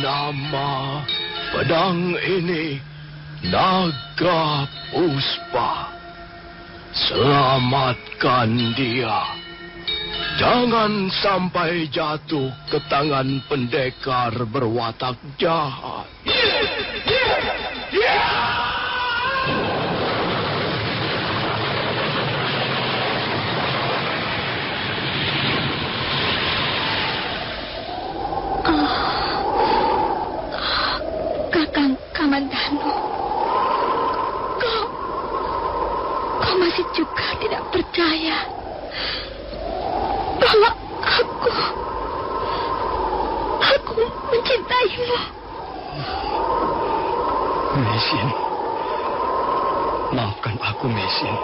Nama pedang ini Naga Puspa. Selamatkan dia. Jangan sampai jatuh ke tangan pendekar berwatak jahat. Kakang Kamandanu, kau masih juga tidak percaya bahwa aku mencintaimu. Mesin, maafkan aku, Mesin.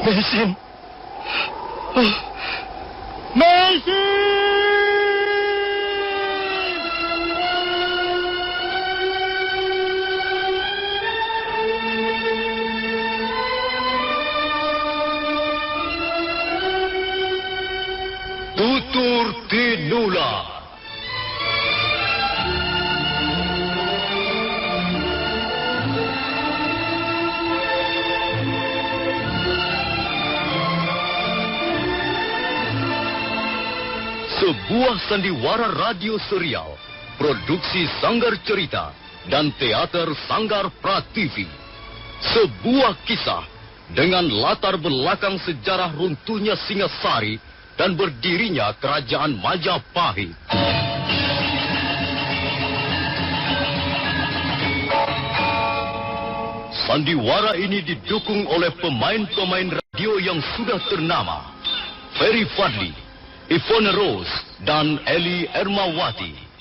Mesin. Mesin! Tutur Tinula. Sebuah sandiwara radio serial, produksi Sanggar Cerita dan Teater Sanggar Prativi. Sebuah kisah dengan latar belakang sejarah runtuhnya Singasari dan berdirinya Kerajaan Majapahit. Sandiwara ini didukung oleh pemain-pemain radio yang sudah ternama. Ferry Fadli, Ivone Rose, dan Eli Ermawati.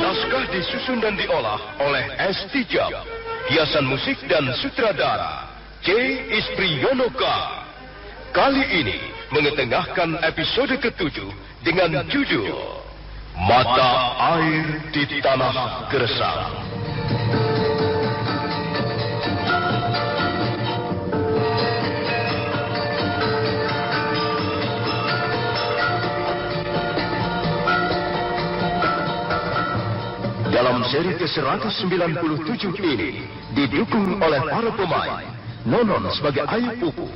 Naskah disusun dan diolah oleh S. Tijab. Hiasan musik dan sutradara C. Ispriyonoka. Kali ini mengetengahkan episode ke-7 dengan judul Mata Air di Tanah Gersang. Dalam seri ke-197 ini didukung oleh para pemain Nonon sebagai Ayu Pupu,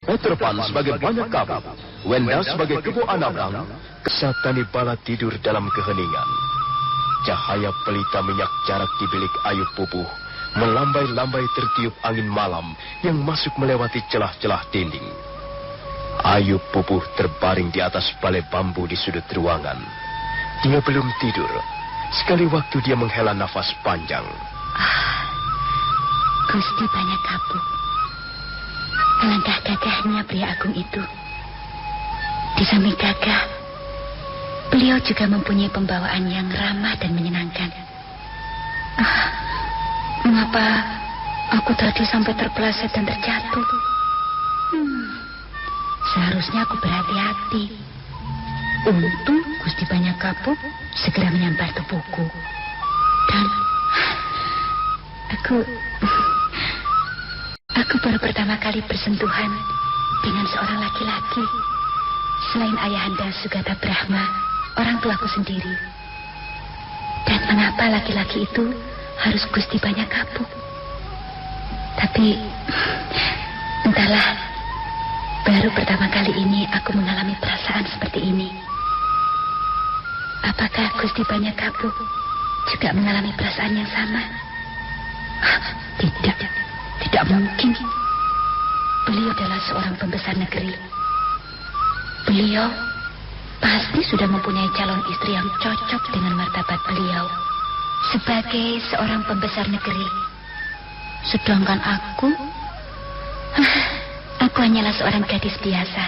Peter Pan sebagai Banyak Kabut, Wenda sebagai Kebo Anabrang. Kesatani bala tidur dalam keheningan. Cahaya pelita minyak jarak di bilik Ayu Pupu melambai-lambai tertiup angin malam yang masuk melewati celah-celah dinding. Ayu Pupu terbaring di atas balai bambu di sudut ruangan. Dia belum tidur. Sekali waktu dia menghela nafas panjang. Gusti Banyak Kabut. Alangkah gagahnya pria agung itu. Di samping gagah, beliau juga mempunyai pembawaan yang ramah dan menyenangkan. Mengapa aku tadi sampai terpeleset dan terjatuh? Seharusnya aku berhati-hati. Untung Gusti Banyak Kabut segera menyampar tubuhku. Dan Aku baru pertama kali bersentuhan dengan seorang laki-laki. Selain ayahanda Sugata Brahma, orang tuaku sendiri. Dan mengapa laki-laki itu harus Gusti Banyak Kabut? Tapi, entahlah, baru pertama kali ini aku mengalami perasaan seperti ini. Apakah Gusti Banyak Kabut juga mengalami perasaan yang sama? Tidak mungkin. Beliau adalah seorang pembesar negeri. Beliau pasti sudah mempunyai calon istri yang cocok dengan martabat beliau sebagai seorang pembesar negeri. Sedangkan aku hanyalah seorang gadis biasa.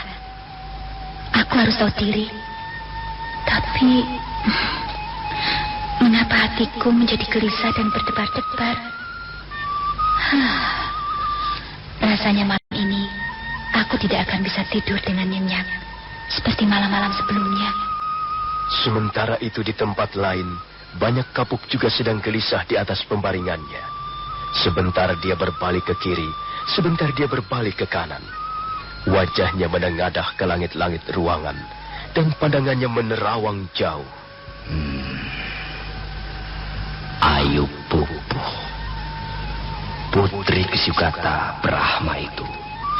Aku harus tahu diri. Tapi mengapa hatiku menjadi gelisah dan berdebar-debar? Rasanya malam ini aku tidak akan bisa tidur dengan nyenyak seperti malam-malam sebelumnya. Sementara itu di tempat lain, banyak kapuk juga sedang gelisah di atas pembaringannya. Sebentar dia berbalik ke kiri, sebentar dia berbalik ke kanan. Wajahnya menengadah ke langit-langit ruangan, dan pandangannya menerawang jauh. Ayu Pupuh, putri Kisugata Brahma itu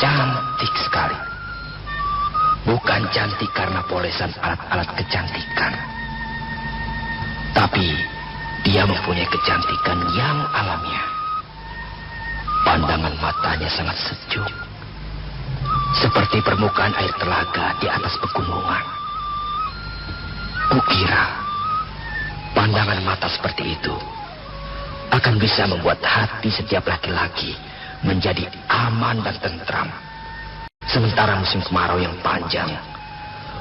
cantik sekali. Bukan cantik karena polesan alat-alat kecantikan, tapi dia mempunyai kecantikan yang alamiah. Pandangan matanya sangat sejuk, seperti permukaan air telaga di atas pegunungan. Kukira pandangan mata seperti itu akan bisa membuat hati setiap laki-laki menjadi aman dan tentram. Sementara musim kemarau yang panjang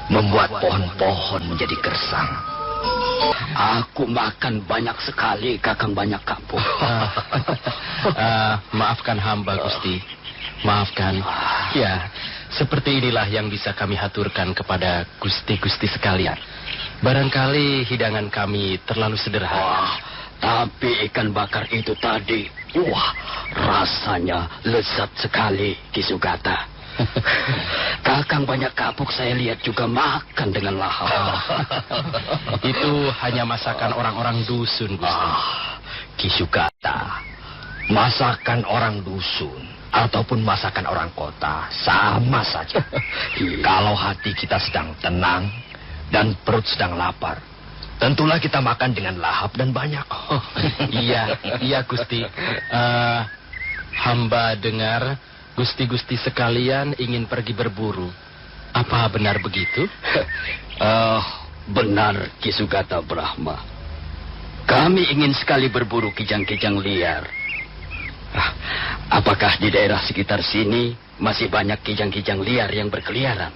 membuat pohon-pohon menjadi gersang. Aku makan banyak sekali, Kakang Banyak Kapuk. Maafkan hamba, Gusti. Maafkan. Ya, seperti inilah yang bisa kami haturkan kepada gusti-gusti sekalian. Barangkali hidangan kami terlalu sederhana. Tapi ikan bakar itu tadi, rasanya lezat sekali, Kisugata. Kakang Banyak Kapuk saya lihat juga makan dengan lahap. Itu hanya masakan orang-orang dusun, Gusti. Kisugata, masakan orang dusun ataupun masakan orang kota sama saja. Kalau hati kita sedang tenang dan perut sedang lapar, tentulah kita makan dengan lahap dan banyak. Iya Gusti. Hamba dengar gusti-gusti sekalian ingin pergi berburu. Apa benar begitu? Benar, Kisugata Brahma. Kami ingin sekali berburu kijang-kijang liar. Apakah di daerah sekitar sini masih banyak kijang-kijang liar yang berkeliaran?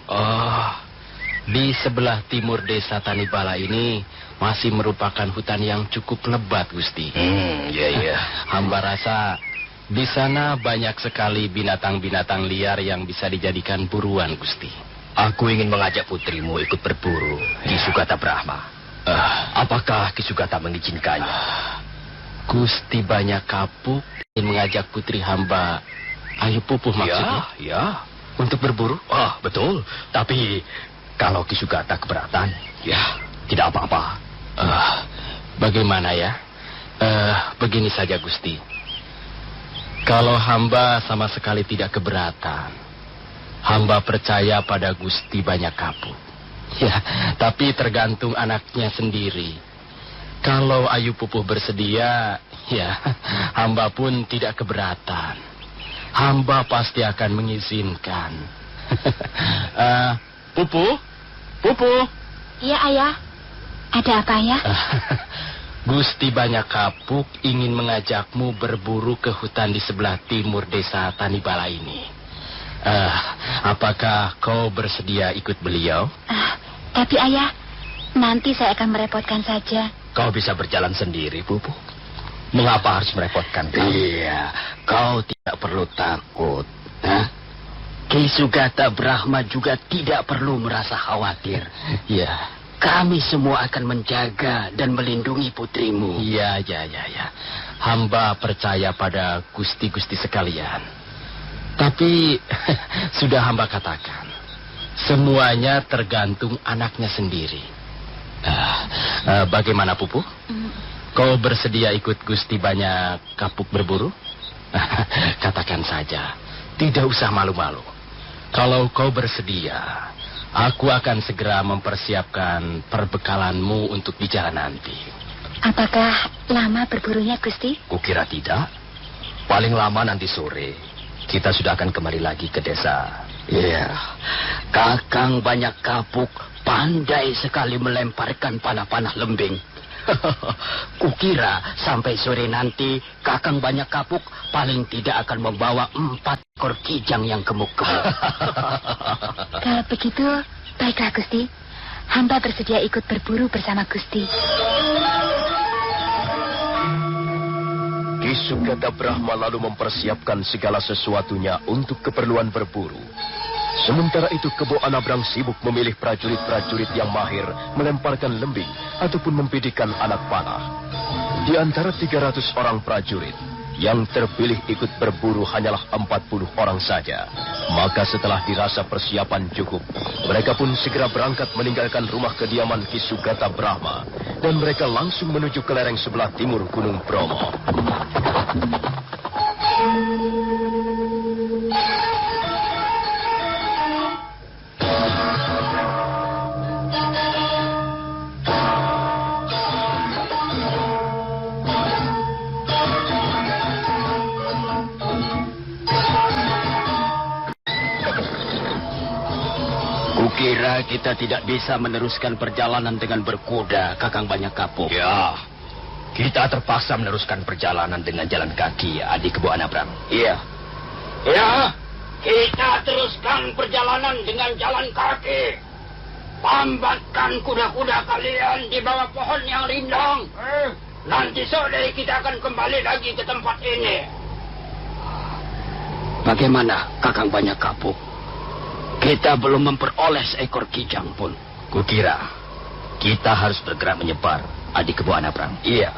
Di sebelah timur desa Tanibala ini masih merupakan hutan yang cukup lebat, Gusti. Iya. Hamba rasa di sana banyak sekali binatang-binatang liar yang bisa dijadikan buruan, Gusti. Aku ingin mengajak putrimu ikut berburu, Kisugata Brahma. Apakah Kisugata mengizinkannya? Gusti Banyak Kapuk ingin mengajak putri hamba, Ayu Pupuh maksudnya? Ya. Untuk berburu? Betul. Tapi kalau Kisugata keberatan, ya tidak apa-apa. Bagaimana ya? Begini saja, Gusti. Kalau hamba sama sekali tidak keberatan, hamba percaya pada Gusti Banyak Kapuk. Ya, tapi tergantung anaknya sendiri. Kalau Ayu Pupuh bersedia, ya, hamba pun tidak keberatan. Hamba pasti akan mengizinkan. Pupuh? Iya, Ayah. Ada apa, Ayah? Gusti Banyak Kapuk ingin mengajakmu berburu ke hutan di sebelah timur desa Tanibala ini. Apakah kau bersedia ikut beliau? Tapi Ayah, nanti saya akan merepotkan saja. Kau bisa berjalan sendiri, Pupuh. Mengapa harus merepotkan kau? Iya, kau tidak perlu takut. Kisugata Brahma juga tidak perlu merasa khawatir. Ya. Kami semua akan menjaga dan melindungi putrimu. Ya. Hamba percaya pada gusti-gusti sekalian. Tapi sudah hamba katakan, semuanya tergantung anaknya sendiri. Bagaimana, Pupuh? Kau bersedia ikut Gusti Banyak Kapuk berburu? Katakan saja, tidak usah malu-malu. Kalau kau bersedia, aku akan segera mempersiapkan perbekalanmu untuk di jalan nanti. Apakah lama berburunya, Gusti? Kukira tidak. Paling lama nanti sore, kita sudah akan kembali lagi ke desa. Iya. Kakang Banyak Kapuk pandai sekali melemparkan panah-panah lembing. Kukira sampai sore nanti Kakang Banyak Kapuk paling tidak akan membawa 4 ekor kijang yang gemuk-gemuk. Kalau begitu, baiklah, Gusti. Hamba bersedia ikut berburu bersama Gusti. Kisugata Brahma lalu mempersiapkan segala sesuatunya untuk keperluan berburu. Sementara itu Kebo Anabrang sibuk memilih prajurit-prajurit yang mahir melemparkan lembing ataupun membidikan anak panah. Di antara 300 orang prajurit, yang terpilih ikut berburu hanyalah 40 orang saja. Maka setelah dirasa persiapan cukup, mereka pun segera berangkat meninggalkan rumah kediaman Ki Sugata Brahma, dan mereka langsung menuju ke lereng sebelah timur Gunung Bromo. Kukira kita tidak bisa meneruskan perjalanan dengan berkuda, Kakang Banyak Kapuk. Ya, kita terpaksa meneruskan perjalanan dengan jalan kaki, Adik Kebo Anabrang. Iya. Ya, kita teruskan perjalanan dengan jalan kaki. Tambatkan kuda-kuda kalian di bawah pohon yang rindang. Nanti sore kita akan kembali lagi ke tempat ini. Bagaimana, Kakang Banyak Kapuk? Kita belum memperoleh seekor kijang pun. Kukira kita harus bergerak menyebar, Adik Kebo Anabrang. Iya,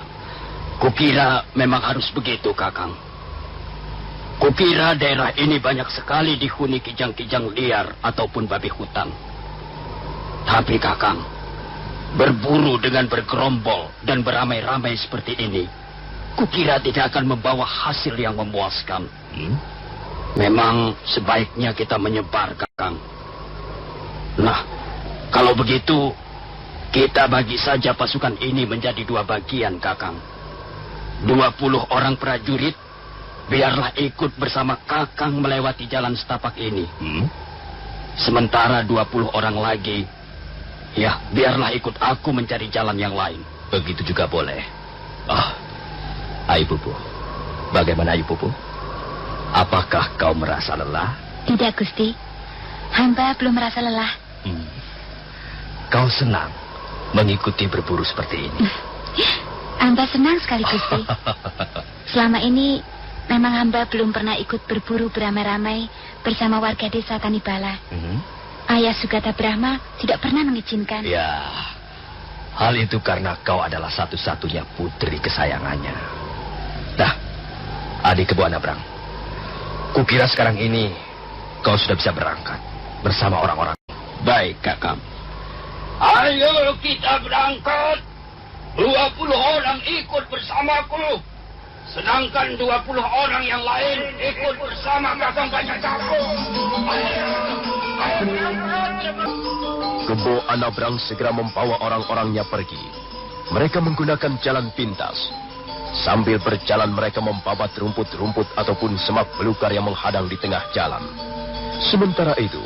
kukira memang harus begitu, Kakang. Kukira daerah ini banyak sekali dihuni kijang-kijang liar ataupun babi hutan. Tapi, Kakang, berburu dengan bergerombol dan beramai-ramai seperti ini, kukira tidak akan membawa hasil yang memuaskan. Memang sebaiknya kita menyebar, Kakang. Nah, kalau begitu, kita bagi saja pasukan ini menjadi 2 bagian, Kakang. 20 orang prajurit, biarlah ikut bersama Kakang melewati jalan setapak ini. Sementara 20 orang lagi, ya, biarlah ikut aku mencari jalan yang lain. Begitu juga boleh. Ayu Pupu, bagaimana Ayu Pupu? Apakah kau merasa lelah? Tidak, Gusti. Hamba belum merasa lelah. Kau senang mengikuti berburu seperti ini? Hamba senang sekali, Gusti. Selama ini memang hamba belum pernah ikut berburu beramai-ramai bersama warga desa Tanibala. Ayah Sugata Brahma tidak pernah mengizinkan. Ya, hal itu karena kau adalah satu-satunya putri kesayangannya. Nah, Adik Kebo Anabrang, kukira sekarang ini kau sudah bisa berangkat bersama orang-orang. Baik, Kakang. Ayo kita berangkat. 20 orang ikut bersamaku. Sedangkan 20 orang yang lain ikut bersama Kakang Banyak Kapuk. Kebo Anabrang segera membawa orang-orangnya pergi. Mereka menggunakan jalan pintas. Sambil berjalan mereka membabat rumput-rumput ataupun semak belukar yang menghadang di tengah jalan. Sementara itu,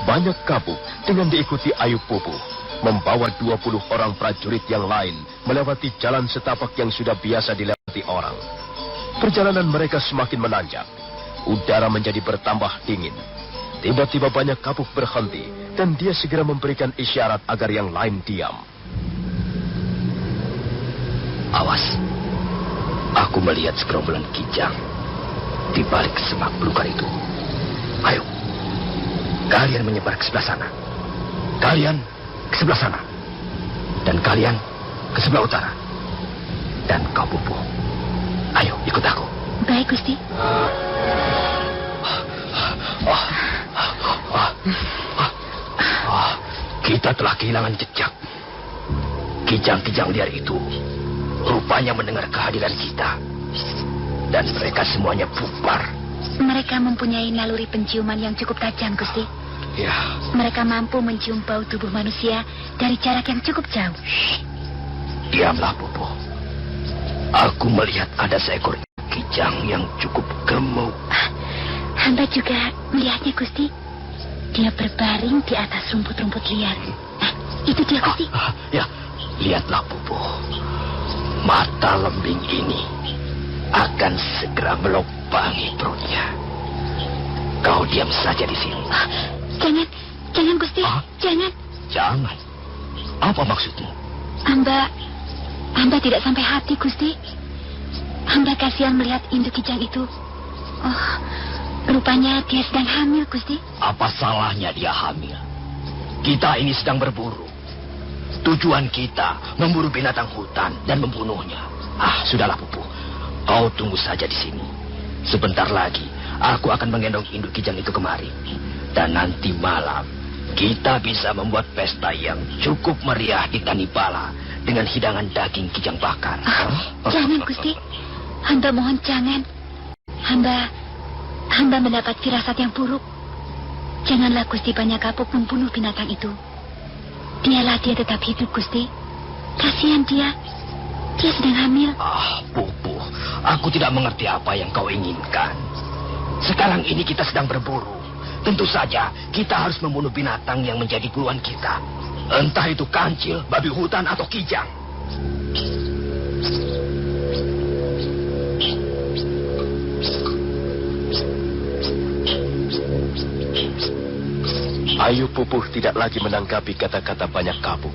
Banyak Kapuk dengan diikuti Ayu Pupu membawa 20 orang prajurit yang lain melewati jalan setapak yang sudah biasa dilewati orang. Perjalanan mereka semakin menanjak. Udara menjadi bertambah dingin. Tiba-tiba Banyak Kapuk berhenti dan dia segera memberikan isyarat agar yang lain diam. Awas. Aku melihat segerombolan kijang di balik semak belukar itu. Ayo, kalian menyebar ke sebelah sana. Kalian ke sebelah sana. Dan kalian ke sebelah utara. Dan kau Pupu, ayo ikut aku. Baik, Gusti. Kita telah kehilangan jejak. Kijang-kijang liar itu rupanya mendengar kehadiran kita. Dan mereka semuanya bubar. Mereka mempunyai naluri penciuman yang cukup tajam, Gusti. Ya. Mereka mampu mencium bau tubuh manusia dari jarak yang cukup jauh. Diamlah, Pupu. Aku melihat ada seekor kijang yang cukup gemuk. Hamba juga melihatnya, Gusti. Dia berbaring di atas rumput-rumput liar. Itu dia, Gusti. Ya, lihatlah, Pupu. Mata lembing ini akan segera melubangi perutnya. Kau diam saja di sini. Jangan, Gusti. Jangan. Jangan? Apa maksudmu? Hamba tidak sampai hati, Gusti. Hamba kasihan melihat induk kijang itu. Rupanya dia sedang hamil, Gusti. Apa salahnya dia hamil? Kita ini sedang berburu. Tujuan kita memburu binatang hutan dan membunuhnya. Sudahlah, Pupu. Kau tunggu saja di sini. Sebentar lagi, aku akan menggendong induk kijang itu kemari. Dan nanti malam, kita bisa membuat pesta yang cukup meriah di Tanibala dengan hidangan daging kijang bakar. Jangan, Gusti. Hamba mohon jangan. Hamba mendapat firasat yang buruk. Janganlah Gusti Banyakapuk membunuh binatang itu. Biarlah dia tetap hidup, Gusti. Kasihan dia. Dia sedang hamil. Pupu, aku tidak mengerti apa yang kau inginkan. Sekarang ini kita sedang berburu. Tentu saja kita harus membunuh binatang yang menjadi buruan kita. Entah itu kancil, babi hutan, atau kijang. Ayu Pupuh tidak lagi menanggapi kata-kata Banyakapuk.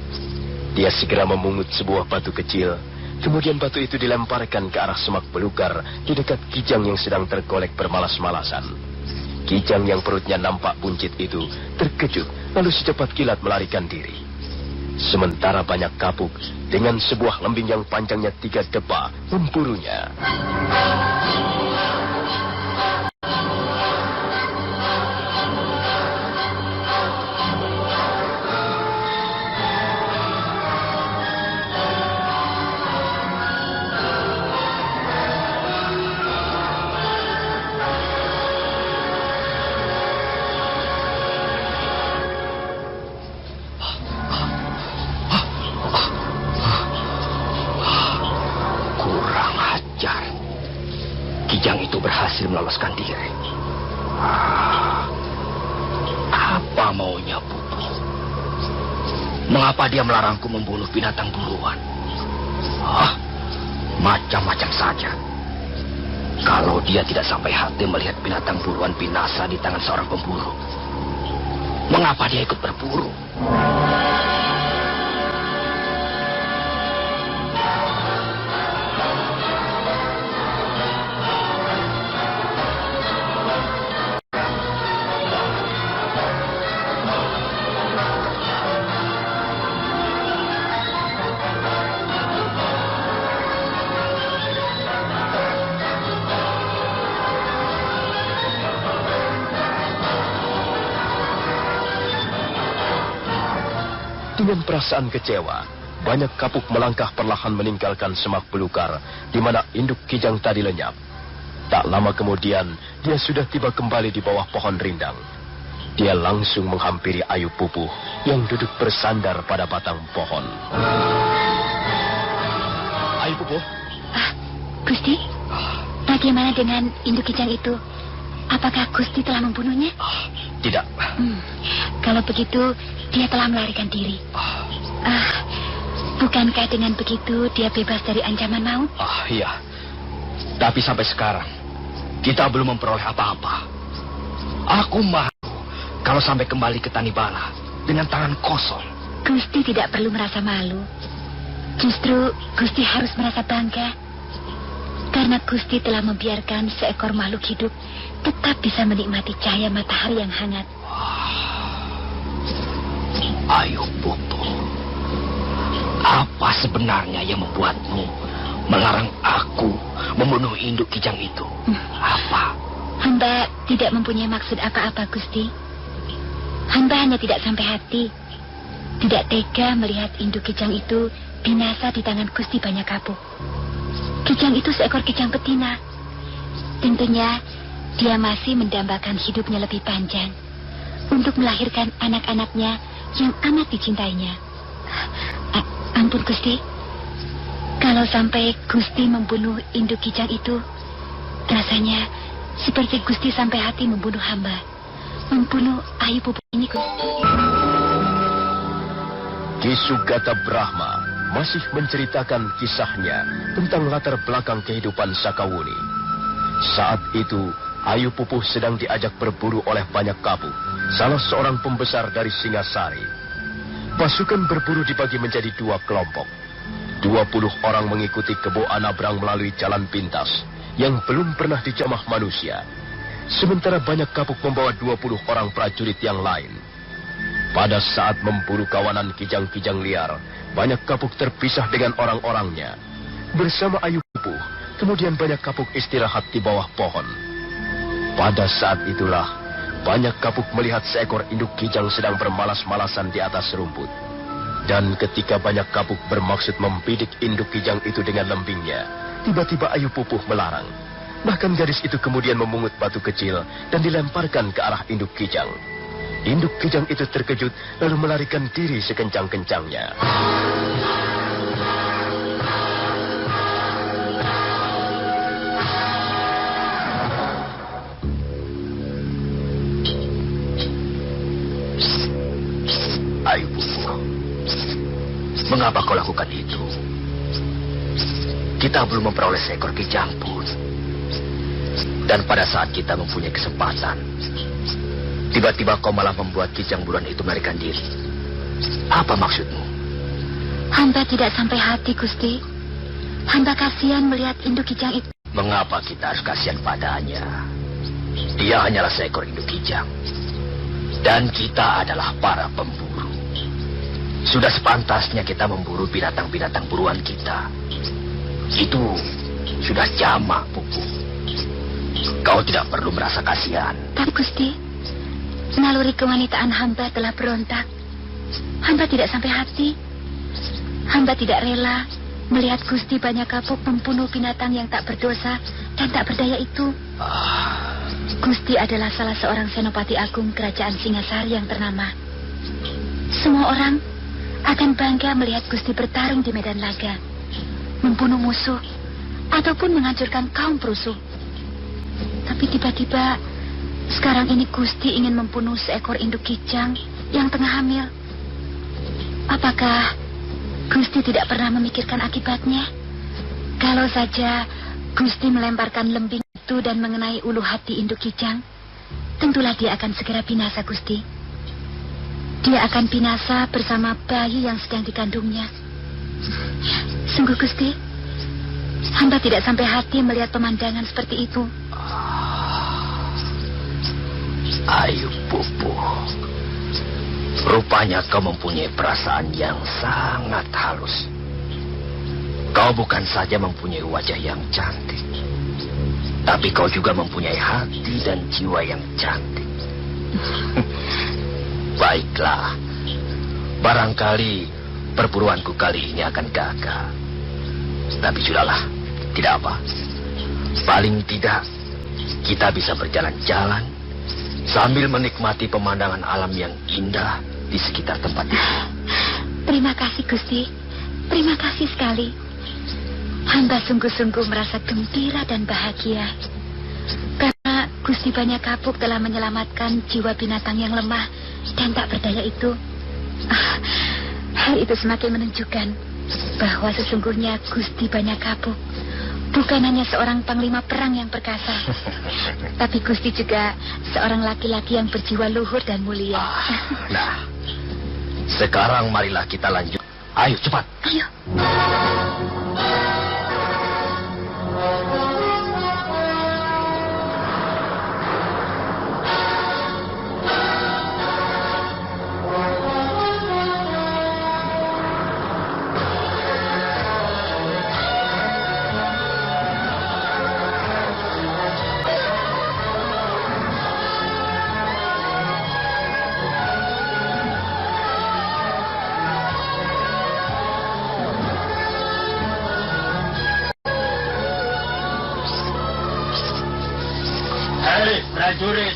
Dia segera memungut sebuah batu kecil. Kemudian batu itu dilemparkan ke arah semak belukar di dekat kijang yang sedang tergolek bermalas-malasan. Kijang yang perutnya nampak buncit itu terkejut lalu secepat kilat melarikan diri. Sementara Banyakapuk dengan sebuah lembing yang panjangnya 3 depa memburunya. Kijang itu berhasil meloloskan diri. Apa maunya Pupu? Mengapa dia melarangku membunuh binatang buruan? Macam-macam saja. Kalau dia tidak sampai hati melihat binatang buruan binasa di tangan seorang pemburu, mengapa dia ikut berburu? Dengan perasaan kecewa, Banyakapuk melangkah perlahan meninggalkan semak belukar di mana induk kijang tadi lenyap. Tak lama kemudian, dia sudah tiba kembali di bawah pohon rindang. Dia langsung menghampiri Ayu Pupuh yang duduk bersandar pada batang pohon. Ayu Pupuh. Gusti, bagaimana dengan induk kijang itu? Apakah Gusti telah membunuhnya? Tidak. Kalau begitu, dia telah melarikan diri. Bukankah dengan begitu dia bebas dari ancaman maut? Iya. Tapi sampai sekarang, kita belum memperoleh apa-apa. Aku malu kalau sampai kembali ke Tanibala dengan tangan kosong. Gusti tidak perlu merasa malu. Justru Gusti harus merasa bangga. Karena Gusti telah membiarkan seekor makhluk hidup tetap bisa menikmati cahaya matahari yang hangat. Ayu Pupuh, apa sebenarnya yang membuatmu melarang aku membunuh induk kijang itu? Apa? Hamba tidak mempunyai maksud apa-apa, Gusti. Hamba hanya tidak sampai hati. Tidak tega melihat induk kijang itu binasa di tangan Gusti Banyakapuk. Kijang itu seekor kijang betina. Tentunya dia masih mendambakan hidupnya lebih panjang untuk melahirkan anak-anaknya yang amat dicintainya. Ampun Gusti, kalau sampai Gusti membunuh induk kijang itu, rasanya seperti Gusti sampai hati membunuh hamba, membunuh Ayu Pupuh ini, Gusti. Ki Sugata Brahma masih menceritakan kisahnya tentang latar belakang kehidupan Sakawuni. Saat itu, Ayu Pupuh sedang diajak berburu oleh Banyakapuk, salah seorang pembesar dari Singasari. Pasukan berburu dibagi menjadi 2 kelompok. 20 orang mengikuti Kebo Anabrang melalui jalan pintas yang belum pernah dijamah manusia. sementara banyak kapuk membawa 20 orang prajurit yang lain. Pada saat memburu kawanan kijang-kijang liar, banyak kapuk terpisah dengan orang-orangnya. Bersama Ayu Pupuh, kemudian banyak kapuk istirahat di bawah pohon. Pada saat itulah, banyak kapuk melihat seekor induk kijang sedang bermalas-malasan di atas rumput. Dan ketika banyak kapuk bermaksud membidik induk kijang itu dengan lembingnya, tiba-tiba Ayu Pupuh melarang. Bahkan gadis itu kemudian memungut batu kecil dan dilemparkan ke arah induk kijang. Induk kijang itu terkejut lalu melarikan diri sekencang-kencangnya. Ayu Pupuh, mengapa kau lakukan itu? Kita belum memperoleh seekor kijang pun. Dan pada saat kita mempunyai kesempatan, tiba-tiba kau malah membuat kijang buruan itu melarikan diri. Apa maksudmu? Hamba tidak sampai hati, Gusti. Hamba kasihan melihat induk kijang itu. Mengapa kita harus kasihan padanya? Dia hanyalah seekor induk kijang. Dan kita adalah para pemburu. Sudah sepantasnya kita memburu binatang-binatang buruan kita. Itu sudah jamak, Pupuh. Kau tidak perlu merasa kasihan. Tapi Gusti, naluri kewanitaan hamba telah berontak. Hamba tidak sampai hati. Hamba tidak rela melihat Gusti banyak kapuk membunuh binatang yang tak berdosa dan tak berdaya itu. Gusti adalah salah seorang senopati agung kerajaan Singasari yang ternama. Semua orang akan bangga melihat Gusti bertarung di medan laga, membunuh musuh, ataupun menghancurkan kaum perusuh. Tapi tiba-tiba, sekarang ini Gusti ingin membunuh seekor induk kijang yang tengah hamil. Apakah Gusti tidak pernah memikirkan akibatnya? Kalau saja Gusti melemparkan lembing itu dan mengenai ulu hati induk kijang, tentulah dia akan segera binasa, Gusti. Dia akan binasa bersama bayi yang sedang dikandungnya. Sungguh, Gusti, hamba tidak sampai hati melihat pemandangan seperti itu. Ayu Pupuh, rupanya kau mempunyai perasaan yang sangat halus. Kau bukan saja mempunyai wajah yang cantik, tapi kau juga mempunyai hati dan jiwa yang cantik. Baiklah, barangkali perburuanku kali ini akan gagal. Tapi sudahlah, tidak apa. Paling tidak, kita bisa berjalan-jalan sambil menikmati pemandangan alam yang indah di sekitar tempat itu. Terima kasih, Gusti. Terima kasih sekali. Hamba sungguh-sungguh merasa gembira dan bahagia. Karena Gusti Banyak Kapuk telah menyelamatkan jiwa binatang yang lemah dan tak berdaya itu. Hal itu semakin menunjukkan bahwa sesungguhnya Gusti Banyak Kapuk bukan hanya seorang panglima perang yang perkasa, tapi Gusti juga seorang laki-laki yang berjiwa luhur dan mulia. Nah, sekarang marilah kita lanjut. Ayo, cepat. Ayo. Prajurit,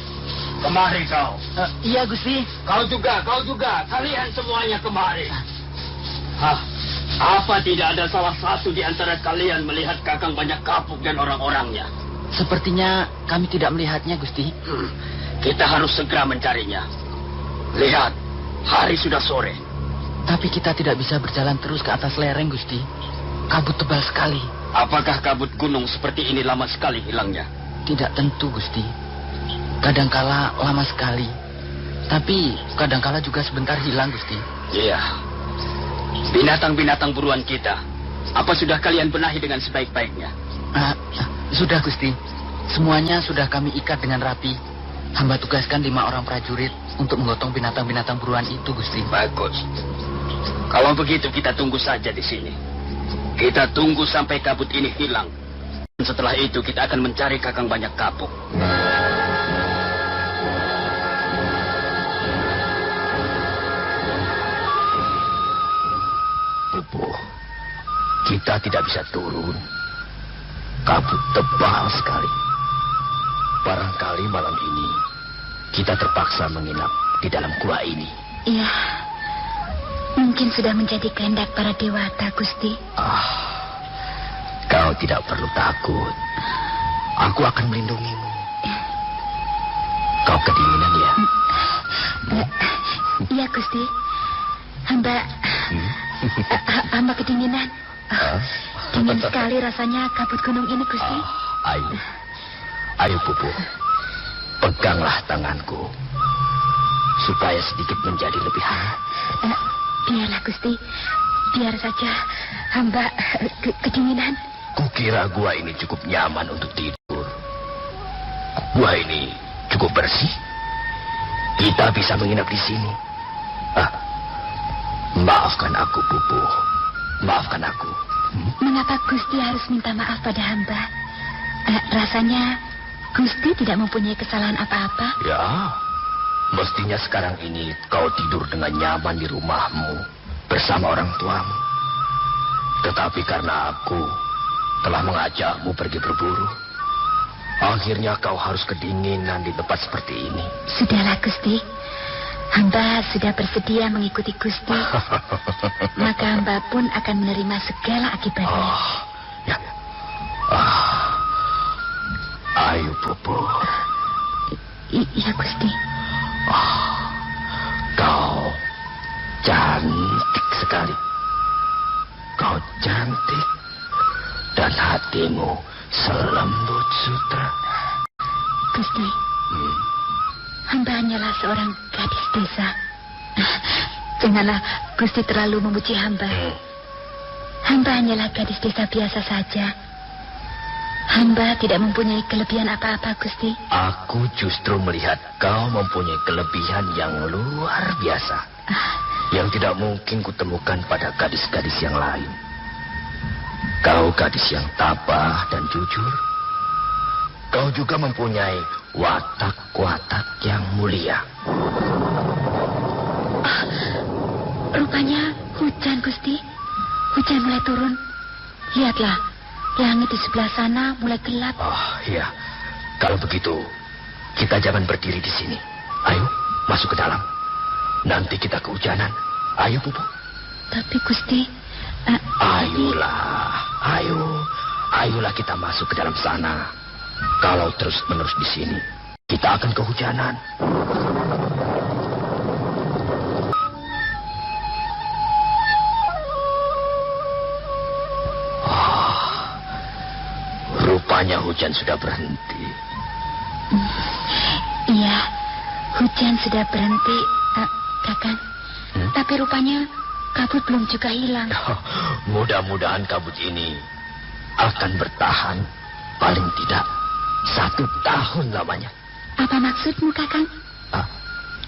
kemari kau. Iya, Gusti. Kau juga. Kalian semuanya kemari. Apa tidak ada salah satu di antara kalian melihat Kakang Banyak Kapuk dan orang-orangnya? Sepertinya kami tidak melihatnya, Gusti. Kita harus segera mencarinya. Lihat, hari sudah sore. Tapi kita tidak bisa berjalan terus ke atas lereng, Gusti. Kabut tebal sekali. Apakah kabut gunung seperti ini lama sekali hilangnya? Tidak tentu, Gusti. Kadangkala lama sekali, tapi kadangkala juga sebentar hilang, Gusti. Iya. Binatang-binatang buruan kita, apa sudah kalian benahi dengan sebaik-baiknya? Sudah, Gusti. Semuanya sudah kami ikat dengan rapi. Hamba tugaskan 5 orang prajurit untuk menggotong binatang-binatang buruan itu, Gusti. Bagus. Kalau begitu kita tunggu saja di sini. Kita tunggu sampai kabut ini hilang. Setelah itu kita akan mencari Kakang Banyak Kapuk. Pupuh, kita tidak bisa turun. Kabut tebal sekali. Barangkali malam ini kita terpaksa menginap di dalam gua ini. Iya, mungkin sudah menjadi kehendak para dewata, Gusti. Kau tidak perlu takut. Aku akan melindungimu. Kau kedinginan ya? Iya, Gusti. Hamba kedinginan. Dingin sekali rasanya kabut gunung ini, Gusti. Ayo, Pupuh. Peganglah tanganku. Supaya sedikit menjadi lebih hangat. Biarlah, Gusti. Biar saja hamba kedinginan. Kukira gua ini cukup nyaman untuk tidur. Gua ini cukup bersih. Kita bisa menginap di sini. Maafkan aku, Pupuh. Maafkan aku. Mengapa Gusti harus minta maaf pada hamba? Rasanya Gusti tidak mempunyai kesalahan apa-apa. Ya, mestinya sekarang ini kau tidur dengan nyaman di rumahmu bersama orang tuamu. Tetapi karena aku telah mengajakmu pergi berburu, akhirnya kau harus kedinginan di tempat seperti ini. Sudahlah, Gusti. Hamba sudah bersedia mengikuti Gusti. Maka hamba pun akan menerima segala akibatnya. Ayo, Pupuh. Iya, Gusti. Kau cantik sekali. Kau cantik. Dan hatimu selembut sutra. Gusti, hamba hanyalah seorang gadis desa. Janganlah Gusti terlalu memuji hamba. Hamba hanyalah gadis desa biasa saja. Hamba tidak mempunyai kelebihan apa-apa, Gusti. Aku justru melihat kau mempunyai kelebihan yang luar biasa. Yang tidak mungkin kutemukan pada gadis-gadis yang lain. Kau gadis yang tabah dan jujur. Kau juga mempunyai watak-watak yang mulia. Rupanya hujan, Gusti. Hujan mulai turun. Lihatlah, langit di sebelah sana mulai gelap. Iya. Kalau begitu, kita jangan berdiri di sini. Ayo, masuk ke dalam. Nanti kita kehujanan. Ayo, Pupuh. Tapi, Gusti... Ayolah kita masuk ke dalam sana. Kalau terus-menerus di sini, kita akan kehujanan. Rupanya hujan sudah berhenti. Iya, hujan sudah berhenti, Kakang. Tapi rupanya kabut belum juga hilang. Mudah-mudahan kabut ini akan bertahan paling tidak 1 tahun lamanya. Apa maksudmu, Kakang?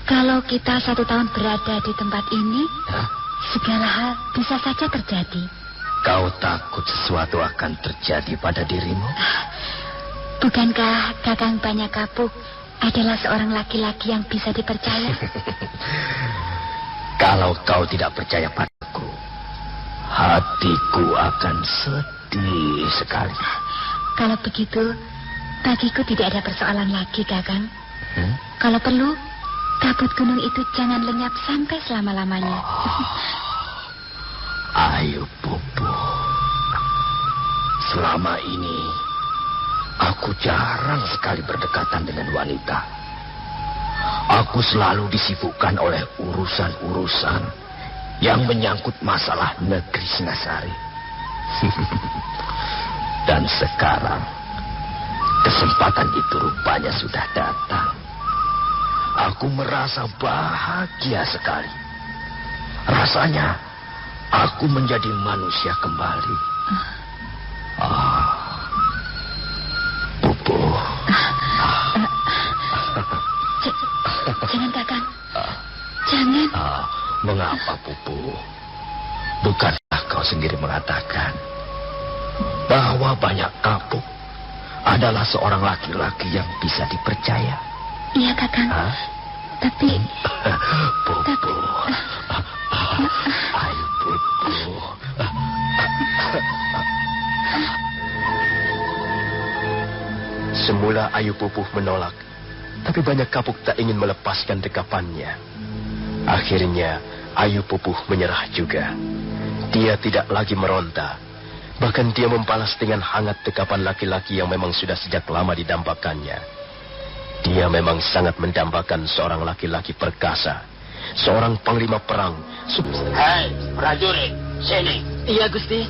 Kalau kita 1 tahun berada di tempat ini, segala hal bisa saja terjadi. Kau takut sesuatu akan terjadi pada dirimu? Bukankah Kakang Banyak Kapuk adalah seorang laki-laki yang bisa dipercaya? Kalau kau tidak percaya padaku, hatiku akan sedih sekali. Kalau begitu, bagiku tidak ada persoalan lagi, Kakang. Kalau perlu, kabut gunung itu jangan lenyap sampai selama-lamanya. Ayo, Pupuh. Selama ini, aku jarang sekali berdekatan dengan wanita. Aku selalu disibukkan oleh urusan-urusan yang menyangkut masalah negeri Singasari. Dan sekarang, kesempatan itu rupanya sudah datang. Aku merasa bahagia sekali. Rasanya aku menjadi manusia kembali. Pupuh. Jangan. Mengapa, Pupu? Bukankah kau sendiri mengatakan bahwa banyak kapuk adalah seorang laki-laki yang bisa dipercaya? Iya, Kakang. Tapi... Pupu. Ayo, Pupu. Semula Ayu Pupuh menolak, tapi banyak kapuk tak ingin melepaskan dekapannya. Akhirnya Ayu Pupuh menyerah juga. Dia tidak lagi meronta. Bahkan dia membalas dengan hangat dekapan laki-laki yang memang sudah sejak lama didambakannya. Dia memang sangat mendambakan seorang laki-laki perkasa, seorang panglima perang. Hei, prajurit, sini. Iya, Gusti.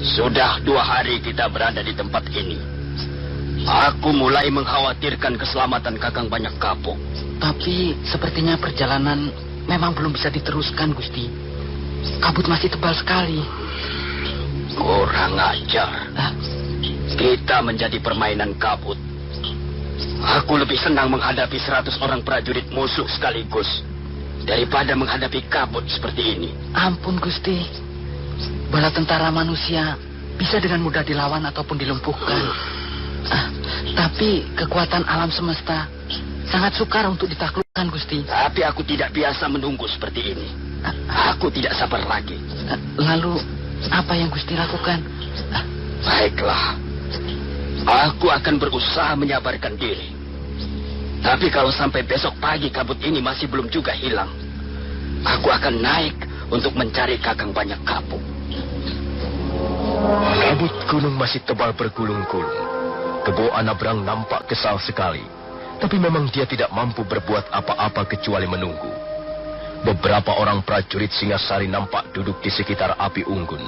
Sudah 2 hari kita berada di tempat ini. Aku mulai mengkhawatirkan keselamatan Kakang Banyak Kapuk. Tapi sepertinya perjalanan memang belum bisa diteruskan, Gusti. Kabut masih tebal sekali. Kurang ajar. Kita menjadi permainan kabut. Aku lebih senang menghadapi 100 orang prajurit musuh sekaligus daripada menghadapi kabut seperti ini. Ampun, Gusti. Bala tentara manusia bisa dengan mudah dilawan ataupun dilumpuhkan. Tapi kekuatan alam semesta sangat sukar untuk ditaklukkan, Gusti. Tapi aku tidak biasa menunggu seperti ini. Aku tidak sabar lagi. Lalu, apa yang Gusti lakukan? Baiklah. Aku akan berusaha menyabarkan diri. Tapi kalau sampai besok pagi kabut ini masih belum juga hilang, aku akan naik untuk mencari Kakang Banyak Kapuk. Kabut gunung masih tebal bergulung-gulung. Kebo Anabrang nampak kesal sekali. Tapi memang dia tidak mampu berbuat apa-apa kecuali menunggu. Beberapa orang prajurit Singasari nampak duduk di sekitar api unggun.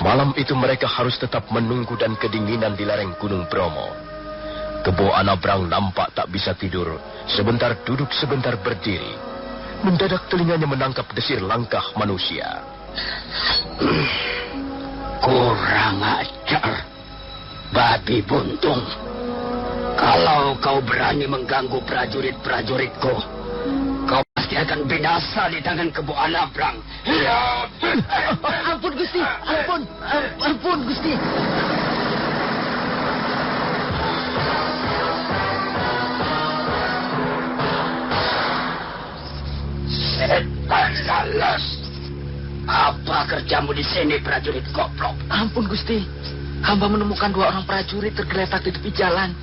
Malam itu mereka harus tetap menunggu dan kedinginan di lereng Gunung Bromo. Kebo Anabrang nampak tak bisa tidur. Sebentar duduk, sebentar berdiri. Mendadak telinganya menangkap desir langkah manusia. Kurang ajar, babi buntung. Kalau kau berani mengganggu prajurit-prajuritku, kau pasti akan binasa di tangan Kebo Anabrang. Ampun, Gusti. Ampun, Gusti. Setan lalas. Apa kerjamu di sini, prajurit goblok? Ampun, Gusti. Hamba menemukan 2 orang prajurit tergeletak di tepi jalan.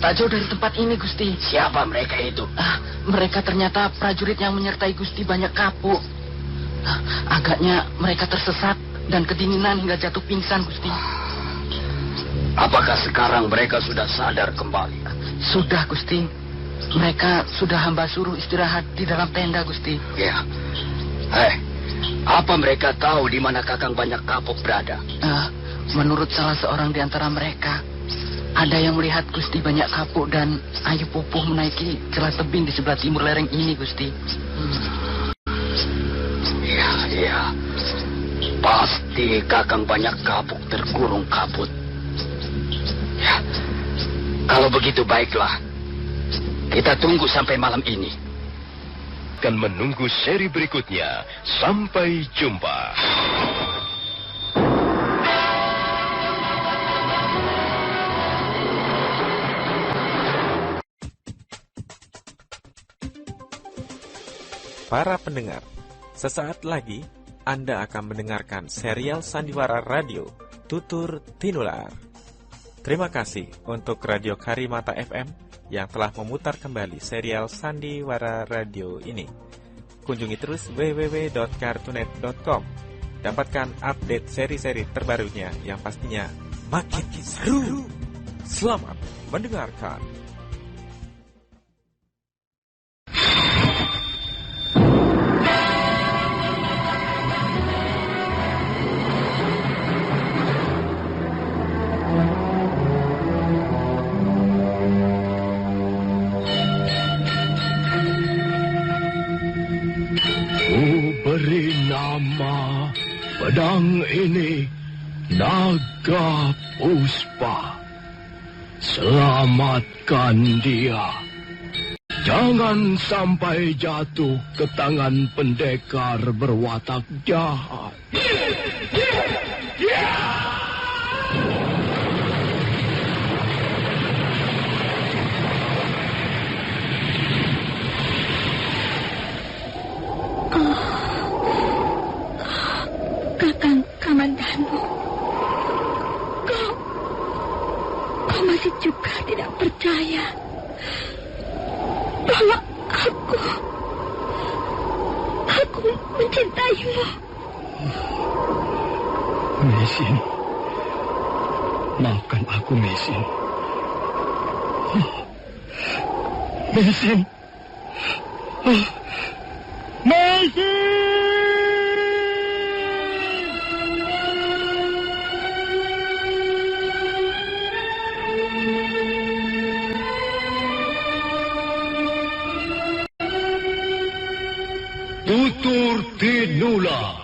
Tak jauh dari tempat ini, Gusti. Siapa mereka itu? Mereka ternyata prajurit yang menyertai Gusti Banyak Kapuk. Agaknya mereka tersesat dan kedinginan hingga jatuh pingsan, Gusti. Apakah sekarang mereka sudah sadar kembali? Sudah, Gusti. Mereka sudah hamba suruh istirahat di dalam tenda, Gusti. Ya. Apa mereka tahu di mana Kakang Banyak Kapuk berada? Menurut salah seorang di antara mereka, ada yang melihat Gusti Banyak Kapuk dan Ayu Pupuh menaiki celah tebing di sebelah timur lereng ini, Gusti. Iya. Pasti Kakang Banyak Kapuk terkurung kabut. Ya. Kalau begitu baiklah. Kita tunggu sampai malam ini. Akan menunggu seri berikutnya. Sampai jumpa. Para pendengar, sesaat lagi Anda akan mendengarkan serial Sandiwara Radio Tutur Tinular. Terima kasih untuk Radio Karimata FM yang telah memutar kembali serial Sandiwara Radio ini. Kunjungi terus www.cartoonet.com. Dapatkan update seri-seri terbarunya yang pastinya makin seru. Selamat mendengarkan. Beri nama pedang ini Naga Puspa. Selamatkan dia. Jangan sampai jatuh ke tangan pendekar berwatak jahat. Kakang Kamandanu, kau masih juga tidak percaya bahwa aku mencintaimu. Mesin, maafkan aku, Mesin. Mesin, Mesin. Tutur Tinula.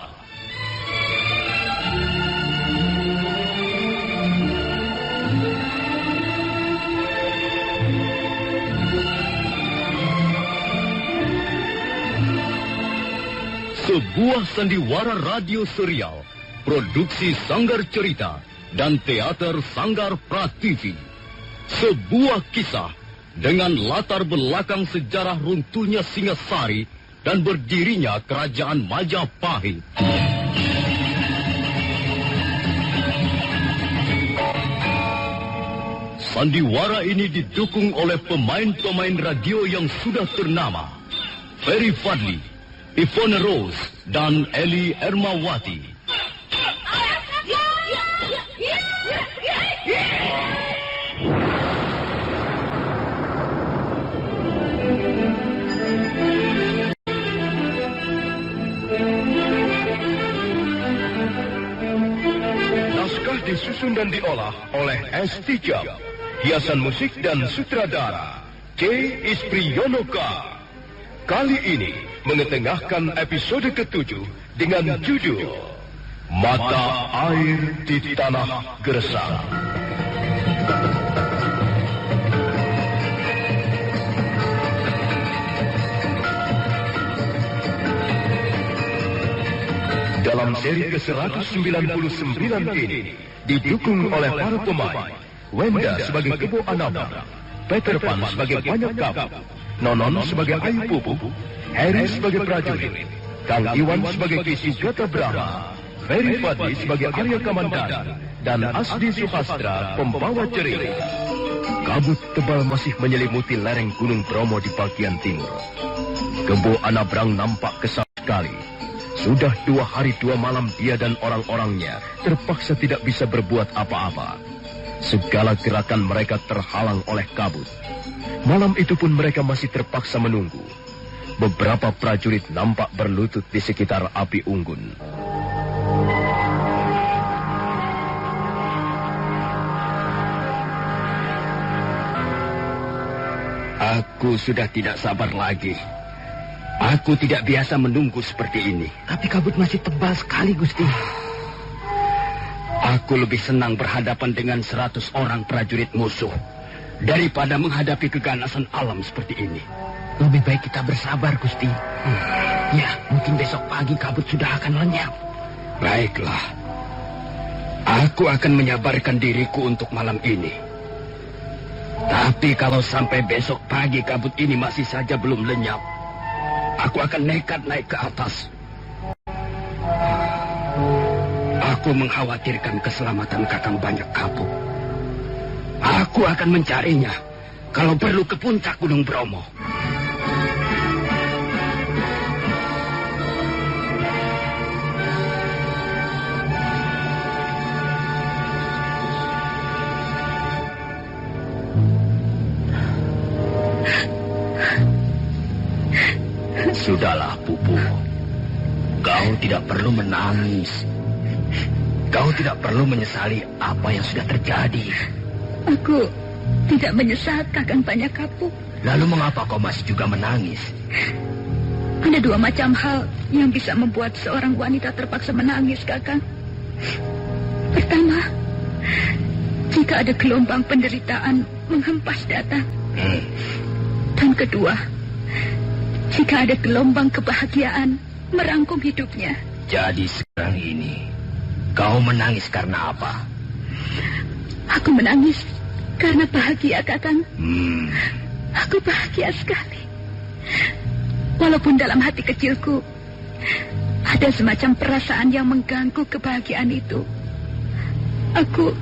Sebuah sandiwara radio serial, produksi Sanggar Cerita dan teater Sanggar Prativi. Sebuah kisah dengan latar belakang sejarah runtuhnya Singasari dan berdirinya Kerajaan Majapahit. Sandiwara ini didukung oleh pemain-pemain radio yang sudah ternama. Ferry Fadli, Ivone Rose, dan Eli Ermawati. Naskah disusun dan diolah oleh S. Tijab. Hiasan musik dan sutradara C. Ispriyonoka. Kali ini mengetengahkan episode ke-7 dengan judul Mata Air di Tanah Gersang. Dalam seri ke-199 ini didukung oleh para pemain Wenda sebagai Kebo Anabang, Peter Pan sebagai Banyak Kabut, Nonon sebagai Ayu Pupu, Harry sebagai prajurit, Kang Iwan sebagai Ki Sugata Brahma, Ferry Fadli sebagai Arya Kamandanu, dan Asdi Suhastra pembawa cerita. Kabut tebal masih menyelimuti lereng Gunung Bromo di bagian timur. Kebo Anabrang nampak kesal sekali. Sudah 2 hari 2 malam dia dan orang-orangnya terpaksa tidak bisa berbuat apa-apa. Segala gerakan mereka terhalang oleh kabut. Malam itu pun mereka masih terpaksa menunggu. Beberapa prajurit nampak berlutut di sekitar api unggun. Aku sudah tidak sabar lagi. Aku tidak biasa menunggu seperti ini. Tapi kabut masih tebal sekali, Gusti. Aku lebih senang berhadapan dengan 100 orang prajurit musuh daripada menghadapi keganasan alam seperti ini. Lebih baik kita bersabar, Gusti. Ya, mungkin besok pagi kabut sudah akan lenyap. Baiklah. Aku akan menyabarkan diriku untuk malam ini. Tapi kalau sampai besok pagi kabut ini masih saja belum lenyap, aku akan nekat naik ke atas. Aku mengkhawatirkan keselamatan Kakang Banyak Kabut. Aku akan mencarinya, kalau perlu ke puncak Gunung Bromo. Sudahlah, Pupu. Kau tidak perlu menangis. Kau tidak perlu menyesali apa yang sudah terjadi. Aku tidak menyesal, Kakang Banyak Kabut. Lalu mengapa kau masih juga menangis? Ada 2 macam hal yang bisa membuat seorang wanita terpaksa menangis, Kakang. Pertama, jika ada gelombang penderitaan menghempas datang. Dan kedua, jika ada gelombang kebahagiaan merangkum hidupnya. Jadi sekarang ini, kau menangis karena apa? Aku menangis karena bahagia, Kakang. Hmm. Aku bahagia sekali. Walaupun dalam hati kecilku ada semacam perasaan yang mengganggu kebahagiaan itu. Aku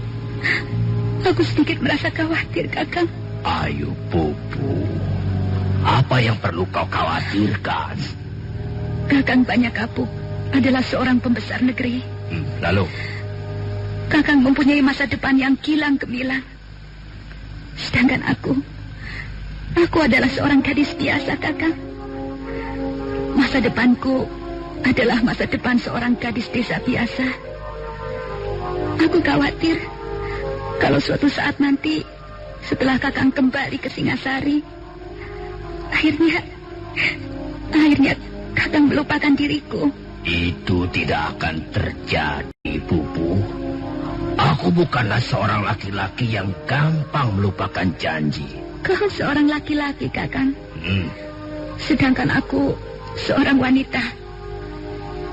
sedikit merasa khawatir, Kakang. Ayo, Pupu. Apa yang perlu kau khawatirkan? Kakang Banyak Kapuk adalah seorang pembesar negeri. Lalu? Kakang mempunyai masa depan yang kilang gemilang. Sedangkan aku adalah seorang gadis biasa, Kakang. Masa depanku adalah masa depan seorang gadis desa biasa. Aku khawatir kalau suatu saat nanti setelah Kakang kembali ke Singasari, akhirnya Kakang melupakan diriku. Itu tidak akan terjadi, Pupu. Aku bukanlah seorang laki-laki yang gampang melupakan janji. Kau seorang laki-laki, Kakang. Sedangkan aku seorang wanita.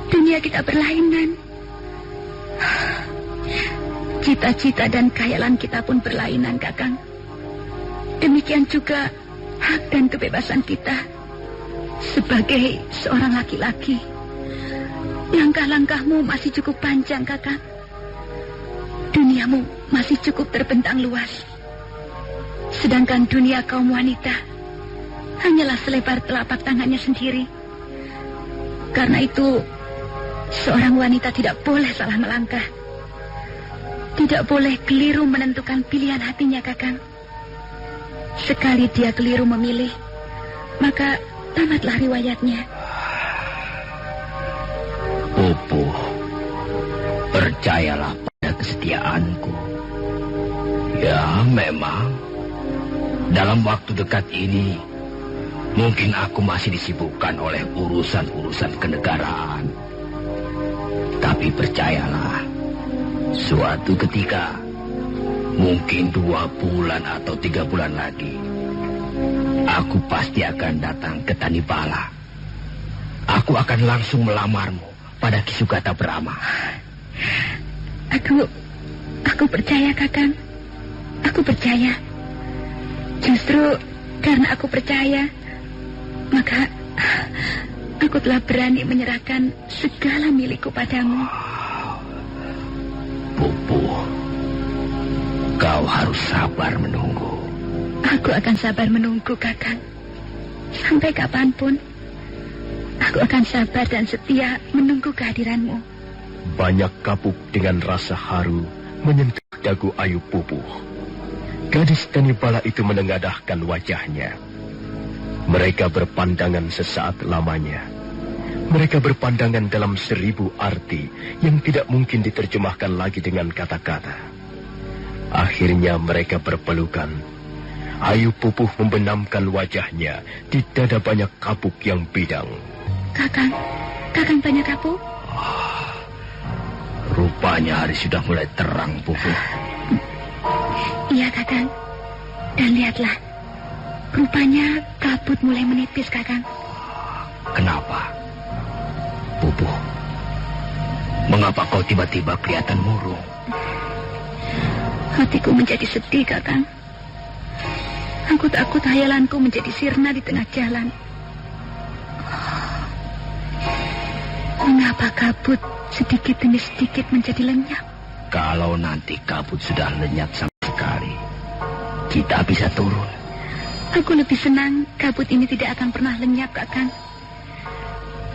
Dunia kita berlainan. Cita-cita dan khayalan kita pun berlainan, Kakang. Demikian juga hak dan kebebasan kita sebagai seorang laki-laki. Langkah-langkahmu masih cukup panjang, Kakang. Duniamu masih cukup terbentang luas. Sedangkan dunia kaum wanita hanyalah selebar telapak tangannya sendiri. Karena itu, seorang wanita tidak boleh salah melangkah. Tidak boleh keliru menentukan pilihan hatinya, Kakang. Sekali dia keliru memilih, maka tamatlah riwayatnya. Pupu, percayalah pada kesetiaanku. Ya, memang dalam waktu dekat ini mungkin aku masih disibukkan oleh urusan-urusan kenegaraan. Tapi percayalah, suatu ketika, mungkin 2 bulan atau 3 bulan lagi, aku pasti akan datang ke Tanibala. Aku akan langsung melamarmu pada Ki Sugata Brahma. Aku percaya, Kakang. Aku percaya. Justru karena aku percaya, maka aku telah berani menyerahkan segala milikku padamu. Pupu, kau harus sabar menunggu. Aku akan sabar menunggu, Kakang. Sampai kapanpun, aku akan sabar dan setia menunggu kehadiranmu. Banyak Kapuk dengan rasa haru menyentuh dagu Ayu Pupuh. Gadis Tanibala itu menengadahkan wajahnya. Mereka berpandangan sesaat lamanya. Mereka berpandangan dalam 1000 arti yang tidak mungkin diterjemahkan lagi dengan kata-kata. Akhirnya mereka berpelukan. Ayu Pupuh membenamkan wajahnya di dada Banyak Kapuk yang bidang. Kakang Banyak Kapuk? Rupanya hari sudah mulai terang, Pupuh. Iya, Kakang. Dan lihatlah, rupanya kabut mulai menipis, Kakang. Kenapa? Pupuh, mengapa kau tiba-tiba kelihatan murung? Hatiku menjadi sedih, Kakang. Aku takut hayalanku menjadi sirna di tengah jalan. Mengapa kabut sedikit demi sedikit menjadi lenyap? Kalau nanti kabut sudah lenyap sama sekali, kita bisa turun. Aku lebih senang kabut ini tidak akan pernah lenyap, Kakang.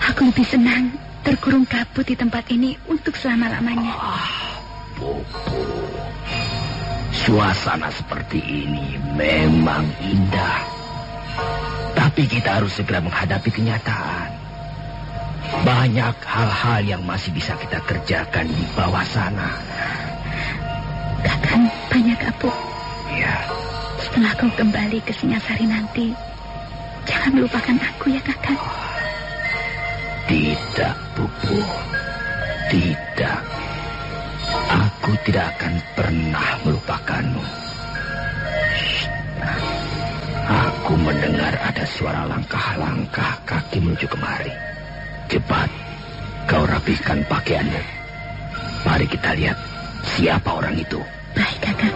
Aku lebih senang terkurung kabut di tempat ini untuk selama-lamanya. Pupu, suasana seperti ini memang indah. Tapi kita harus segera menghadapi kenyataan. Banyak hal-hal yang masih bisa kita kerjakan di bawah sana. Kakang Banyak Kapuk. Ya. Setelah kau kembali ke Singasari nanti, jangan melupakan aku ya, Kakang. Tidak, Pupu. Tidak. Aku tidak akan pernah melupakanmu. Aku Aku mendengar ada suara langkah-langkah kaki menuju kemari. Cepat, kau rapihkan pakaianmu. Mari kita lihat siapa orang itu. Baik, Kakang.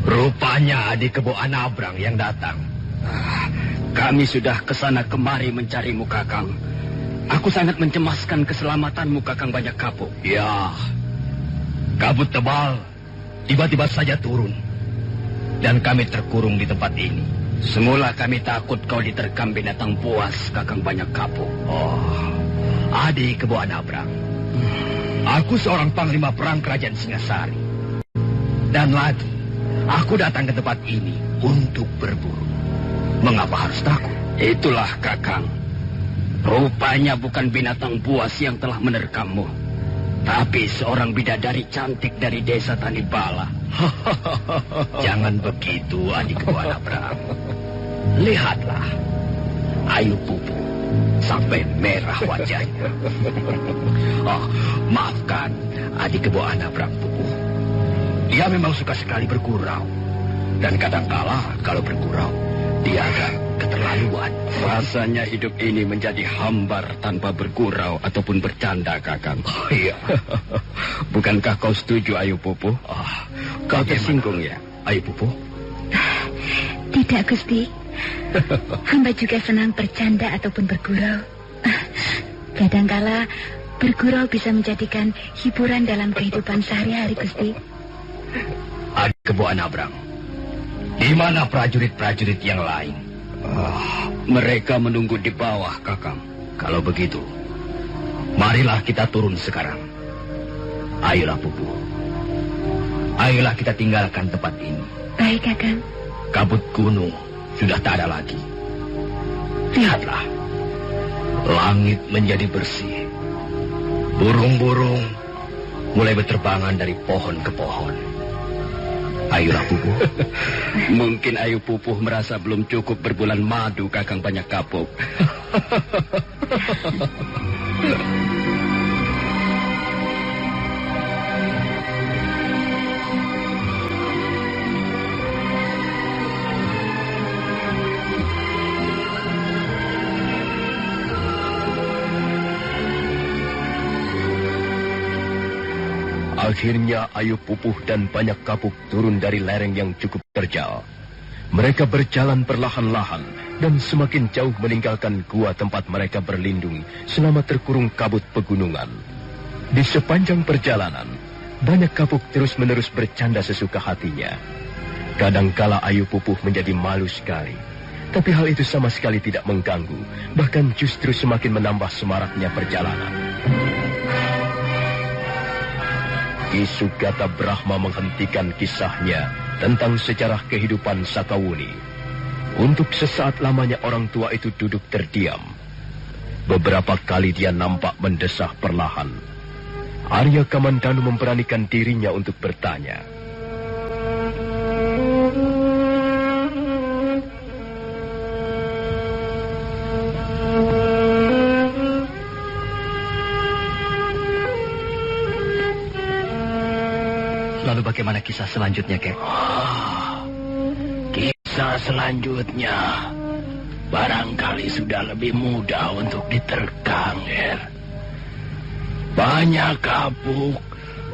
Rupanya adik Kebo Anabrang yang datang. Kami sudah kesana kemari mencarimu, Kakang. Aku sangat mencemaskan keselamatanmu, Kakang Banyak Kapuk. Ya, kabut tebal tiba-tiba saja turun. Dan kami terkurung di tempat ini. Semula kami takut kau diterkam binatang buas, Kakang Banyak Kapuk. Oh, adik Kebo Anabrang. Aku seorang panglima perang kerajaan Singasari. Dan lagi, aku datang ke tempat ini untuk berburu. Mengapa harus takut? Itulah, Kakang. Rupanya bukan binatang buas yang telah menerkammu, tapi seorang bidadari cantik dari desa Tanibala. Jangan begitu, adik Kebo Anabrang. Lihatlah, Ayu Pupu sampai merah wajahnya. Oh, maafkan, adik Kebo Anabrang Pupu. Dia memang suka sekali bergurau. Dan kadangkala kalau bergurau, dia agak keterlaluan. Rasanya hidup ini menjadi hambar tanpa bergurau ataupun bercanda, Kakang. Oh, iya. Bukankah kau setuju, Ayu Pupu? Oh, kau tersinggung ya, Ayu Pupu? Tidak, Gusti. Hamba juga senang bercanda ataupun bergurau. Kadangkala bergurau bisa menjadikan hiburan dalam kehidupan sehari-hari, Gusti. Adik Kebo Anabrang, di mana prajurit-prajurit yang lain? Mereka menunggu di bawah, Kakang. Kalau begitu, marilah kita turun sekarang. Ayolah, Pupu. Ayolah kita tinggalkan tempat ini. Baik, Kakang. Kabut gunung sudah tak ada lagi. Lihatlah, langit menjadi bersih. Burung-burung mulai berterbangan dari pohon ke pohon. Ayolah, Pupu. Mungkin Ayu Pupu merasa belum cukup berbulan madu, Kakang Banyak Kapuk. Akhirnya Ayu Pupuh dan Banyak Kapuk turun dari lereng yang cukup terjal. Mereka berjalan perlahan-lahan dan semakin jauh meninggalkan gua tempat mereka berlindung selama terkurung kabut pegunungan. Di sepanjang perjalanan, Banyak Kapuk terus-menerus bercanda sesuka hatinya. Kadangkala Ayu Pupuh menjadi malu sekali. Tapi hal itu sama sekali tidak mengganggu, bahkan justru semakin menambah semaraknya perjalanan. Ki Sugata Brahma menghentikan kisahnya tentang sejarah kehidupan Sakawuni. Untuk sesaat lamanya orang tua itu duduk terdiam. Beberapa kali dia nampak mendesah perlahan. Arya Kamandanu memberanikan dirinya untuk bertanya. Lalu bagaimana kisah selanjutnya, Kek? Kisah selanjutnya barangkali sudah lebih mudah untuk diterkam, Ger. Banyak Kapuk,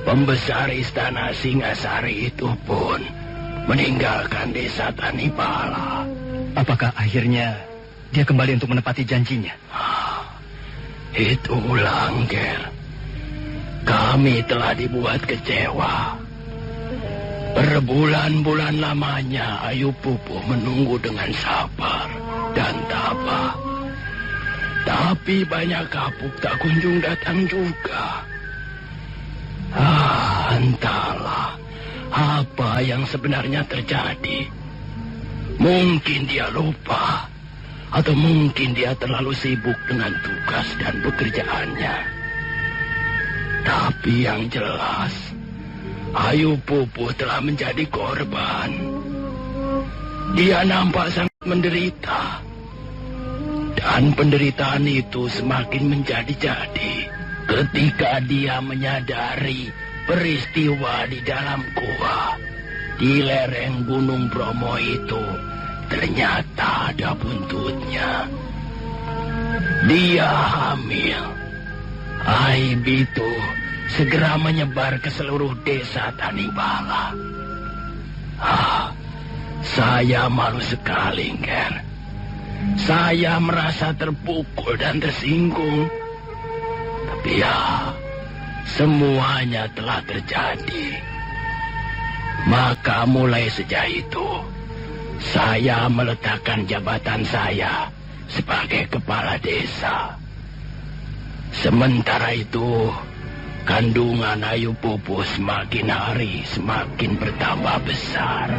pembesar istana Singasari itu pun meninggalkan desa Tanibala. Apakah akhirnya dia kembali untuk menepati janjinya? Itulah, Ger. Kami telah dibuat kecewa. Berbulan-bulan lamanya Ayu Pupuh menunggu dengan sabar dan tabah. Tapi Banyak Kapuk tak kunjung datang juga. Entahlah Apa yang sebenarnya terjadi? Mungkin dia lupa, atau mungkin dia terlalu sibuk dengan tugas dan pekerjaannya. Tapi yang jelas, Ayu Pupu telah menjadi korban. Dia nampak sangat menderita. Dan penderitaan itu semakin menjadi-jadi ketika dia menyadari peristiwa di dalam gua di lereng Gunung Bromo itu ternyata ada buntutnya. Dia hamil. Aib itu segera menyebar ke seluruh desa Tanibala. Saya malu sekali, Ger. Saya merasa terpukul dan tersinggung. Tapi ya, semuanya telah terjadi. Maka mulai sejak itu, saya meletakkan jabatan saya sebagai kepala desa. Sementara itu, kandungan Ayu Pupu semakin hari semakin bertambah besar.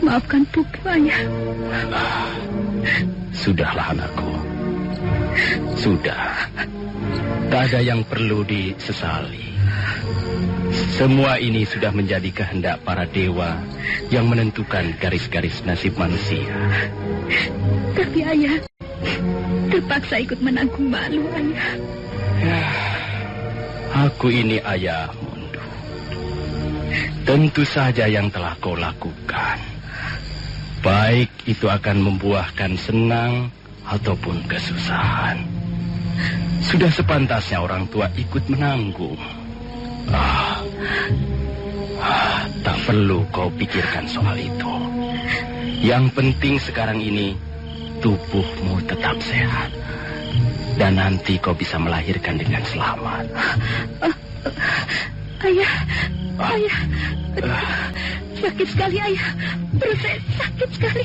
Maafkan Pupu, Ayah. Sudahlah, anakku. Sudah. Tak ada yang perlu disesali. Semua ini sudah menjadi kehendak para dewa yang menentukan garis-garis nasib manusia. Tapi Ayah terpaksa ikut menanggung malu, Ayah. Ya, aku ini ayahmu. Tentu saja yang telah kau lakukan, baik itu akan membuahkan senang ataupun kesusahan, sudah sepantasnya orang tua ikut menanggung. Tak perlu kau pikirkan soal itu. Yang penting sekarang ini tubuhmu tetap sehat, dan nanti kau bisa melahirkan dengan selamat. Ayah, sakit sekali, Ayah. Perut saya sakit sekali.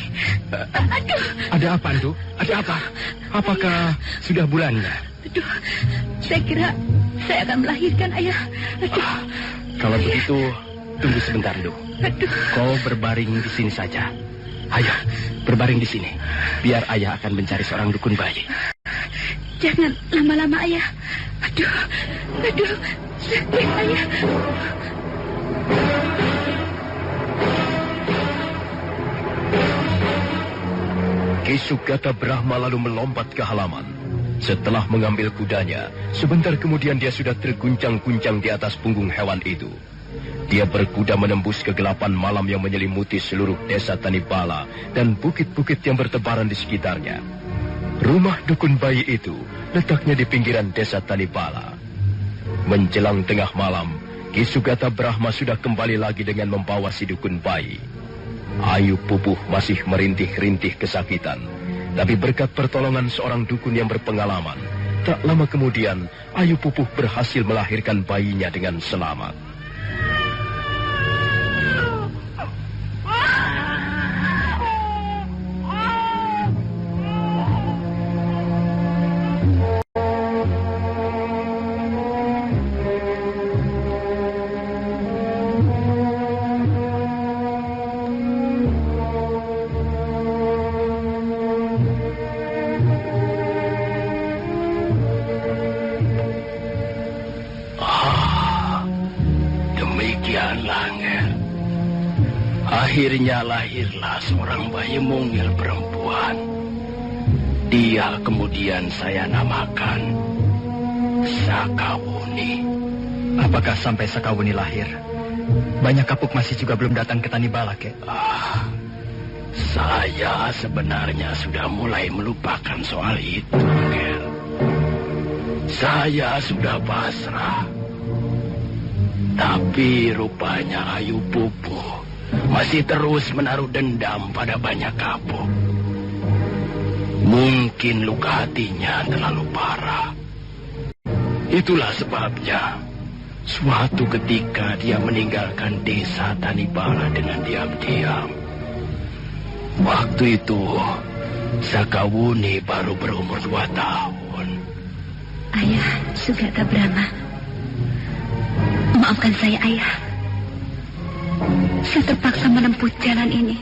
Aduh. Ada apa, Andu? Ada apa? Apakah sudah bulannya? Aduh, saya kira saya akan melahirkan, Ayah. Aduh. Kalau begitu, tunggu sebentar, Andu. Aduh. Kau berbaring di sini saja. Ayo, berbaring di sini. Biar Ayah akan mencari seorang dukun bayi. Jangan lama-lama, Ayah. Aduh, sakit, Ayah. Ki Sugata Brahma lalu melompat ke halaman. Setelah mengambil kudanya, sebentar kemudian dia sudah terguncang-guncang di atas punggung hewan itu. Dia berkuda menembus kegelapan malam yang menyelimuti seluruh desa Tanibala dan bukit-bukit yang bertebaran di sekitarnya. Rumah dukun bayi itu letaknya di pinggiran desa Tanibala. Menjelang tengah malam, Ki Sugata Brahma sudah kembali lagi dengan membawa si dukun bayi. Ayu Pupu masih merintih-rintih kesakitan, tapi berkat pertolongan seorang dukun yang berpengalaman, tak lama kemudian Ayu Pupu berhasil melahirkan bayinya dengan selamat. Akhirnya lahirlah seorang bayi mungil perempuan. Dia kemudian saya namakan Sakawuni. Apakah sampai Sakawuni lahir, Banyak kapuk masih juga belum datang ke Tanibala, Kek. Saya sebenarnya sudah mulai melupakan soal itu, Ger. Saya sudah pasrah. Tapi rupanya Ayu Pupu masih terus menaruh dendam pada banyak kapuk. Mungkin luka hatinya terlalu parah. Itulah sebabnya suatu ketika dia meninggalkan desa Tanibala dengan diam-diam. Waktu itu Sakawuni baru berumur 2 tahun. Ayah Sugata Brahma, maafkan saya, Ayah. Saya terpaksa menempuh jalan ini.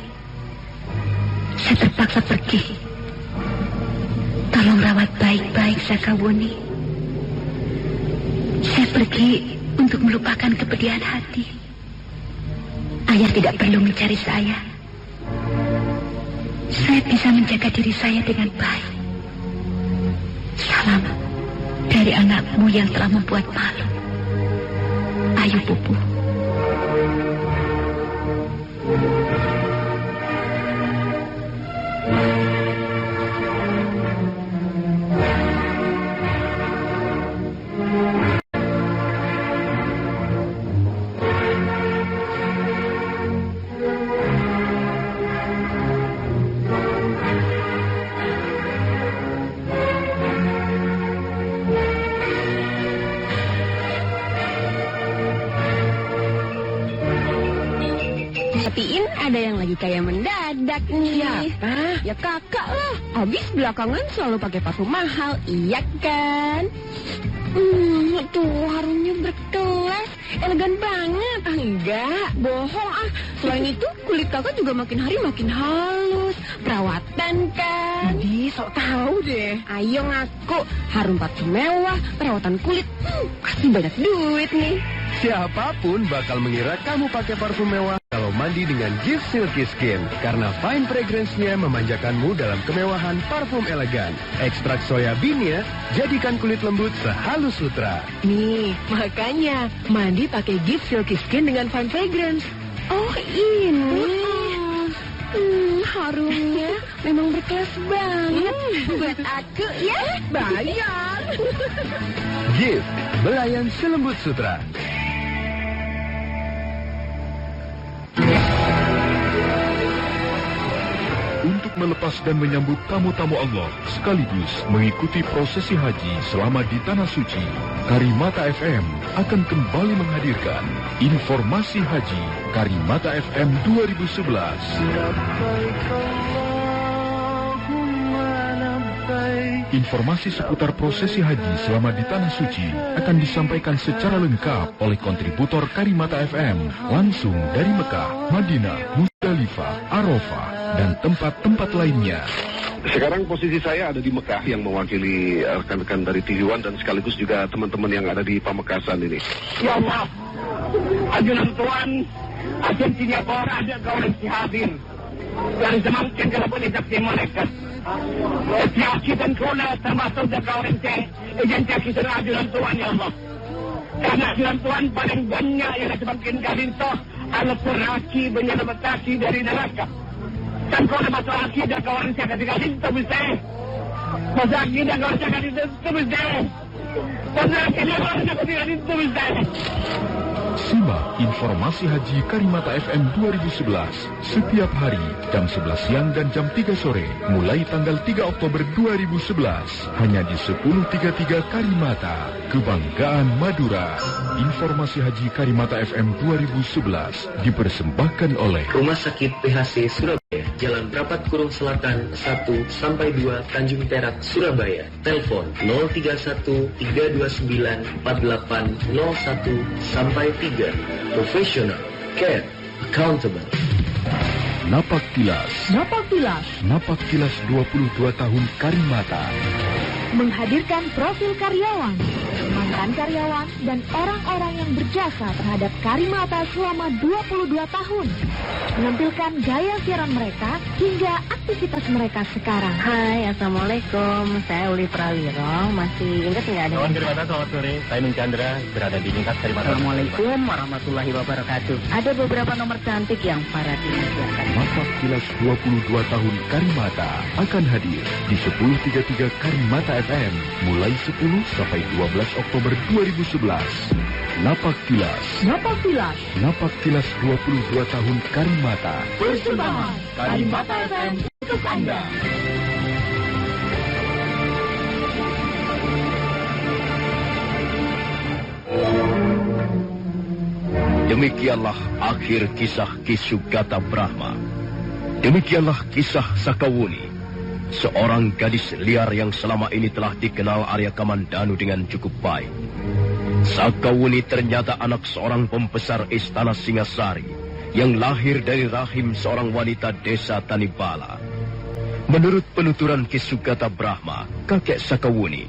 Saya terpaksa pergi. Tolong rawat baik-baik Sakawuni. Saya pergi untuk melupakan kepedihan hati. Ayah tidak perlu mencari saya. Saya bisa menjaga diri saya dengan baik. Salam dari anakmu yang telah membuat malu, Ayu Pupu. Ada yang lagi kayak mendadak nih. Siapa? Ya kakak lah. Habis belakangan selalu pakai parfum mahal, iya kan? Tuh harumnya berkelas, elegan banget. Enggak, bohong ah. Selain itu kulit kakak juga makin hari makin halus. Perawatan kan? Jadi sok tahu deh. Ayo ngaku, harum parfum mewah, perawatan kulit, pasti banyak duit nih. Siapapun bakal mengira kamu pakai parfum mewah kalau mandi dengan Gift Silky Skin. Karena fine fragrance-nya memanjakanmu dalam kemewahan parfum elegan. Ekstrak soya bean-nya jadikan kulit lembut sehalus sutra. Nih, makanya mandi pakai Gift Silky Skin dengan fine fragrance. Oh ini. Harumnya memang berkelas banget. Buat aku ya, bayar. Gift, belayan selembut sutra. Untuk melepas dan menyambut tamu-tamu Allah sekaligus mengikuti prosesi haji selama di Tanah Suci, Karimata FM akan kembali menghadirkan informasi haji Karimata FM 2011. Informasi seputar prosesi haji selama di Tanah Suci akan disampaikan secara lengkap oleh kontributor Karimata FM langsung dari Mekah, Madinah, Musdalifah, Arafah, dan tempat-tempat lainnya. Sekarang posisi saya ada di Mekah yang mewakili rekan-rekan dari TV1 dan sekaligus juga teman-teman yang ada di Pamekasan ini. Ya Allah, ajunan Tuhan, agen Singapura ada kawan hadir. Dari semakin kalau boleh saksi malaikat. Siaki dan kola termasuk dan kawan agen kita ajunan Tuhan, ya Allah. Karena ajunan Tuhan paling banyak yang semakin kali itu al-Qur'aki menyelamatkan dari neraka. Dan kalau masuk akidah kawan saya ketika itu bisa. Masuk akidah kawan saya ketika itu bisa. Masuk akidah kawan saya ketika itu bisa. Simak informasi haji Karimata FM 2011 setiap hari jam 11 siang dan jam 3 sore mulai tanggal 3 Oktober 2011 hanya di 1033 Karimata, Kebanggaan Madura. Informasi haji Karimata FM 2011 dipersembahkan oleh Rumah Sakit PHC Surabaya, Jalan Prapat Kurung Selatan 1-2 Tanjung Perak, Surabaya. Telepon 031 329 4801-3. Professional, care, accountable. Napak Tilas. Napak Tilas. Napak Tilas 22 tahun Karimata. Menghadirkan profil karyawan, mantan karyawan, dan orang-orang yang berjasa terhadap Karimata selama 22 tahun. Menampilkan gaya siaran mereka hingga aktivitas mereka sekarang? Hai, Assalamualaikum. Saya Uli Prawiro. Masih ingat nggak ada? Kawan Karimata, selamat sore. Saya Nun Chandra, berada di Ningkat Karimata. Assalamualaikum warahmatullahi wabarakatuh. Ada beberapa nomor cantik yang para dinasihatkan. Napak Tilas 22 tahun Karimata akan hadir di 1033 Karimata FM mulai 10 sampai 12 Oktober 2011. Napak Tilas. Napak Tilas. Napak Tilas 22 tahun Karimata. Persembahan Karimata FM untuk Anda. Demikianlah akhir kisah Kisugata Brahma. Demikianlah kisah Sakawuni, seorang gadis liar yang selama ini telah dikenal Arya Kamandanu dengan cukup baik. Sakawuni ternyata anak seorang pembesar istana Singasari yang lahir dari rahim seorang wanita desa Tanibala. Menurut penuturan Kisugata Brahma, kakek Sakawuni,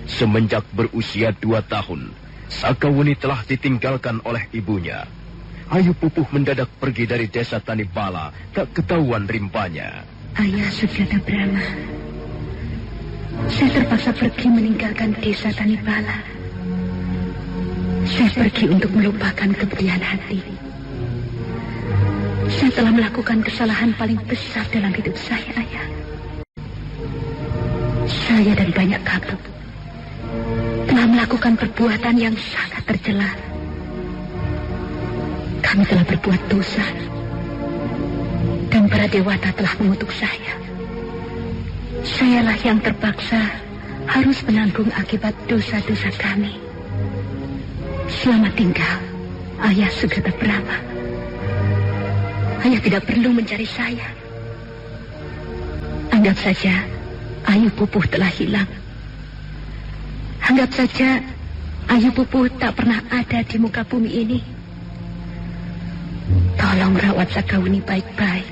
semenjak berusia 2 tahun, Sakawuni telah ditinggalkan oleh ibunya. Ayu Pupuh mendadak pergi dari desa Tanibala, tak ketahuan rimpanya. Ayah Sugata Brahma, saya terpaksa pergi meninggalkan desa Tanibala. Saya pergi untuk melupakan kepedihan hati. Saya telah melakukan kesalahan paling besar dalam hidup saya, Ayah. Saya dan banyak kabuk telah melakukan perbuatan yang sangat tercela. Kami telah berbuat dosa, dan para dewata telah mengutuk saya. Sayalah yang terpaksa harus menanggung akibat dosa-dosa kami. Selamat tinggal, Ayah Sugata Brahma. Ayah tidak perlu mencari saya. Anggap saja Ayu Pupuh telah hilang. Anggap saja Ayu Pupuh tak pernah ada di muka bumi ini. Tolong rawat Sakawuni baik-baik.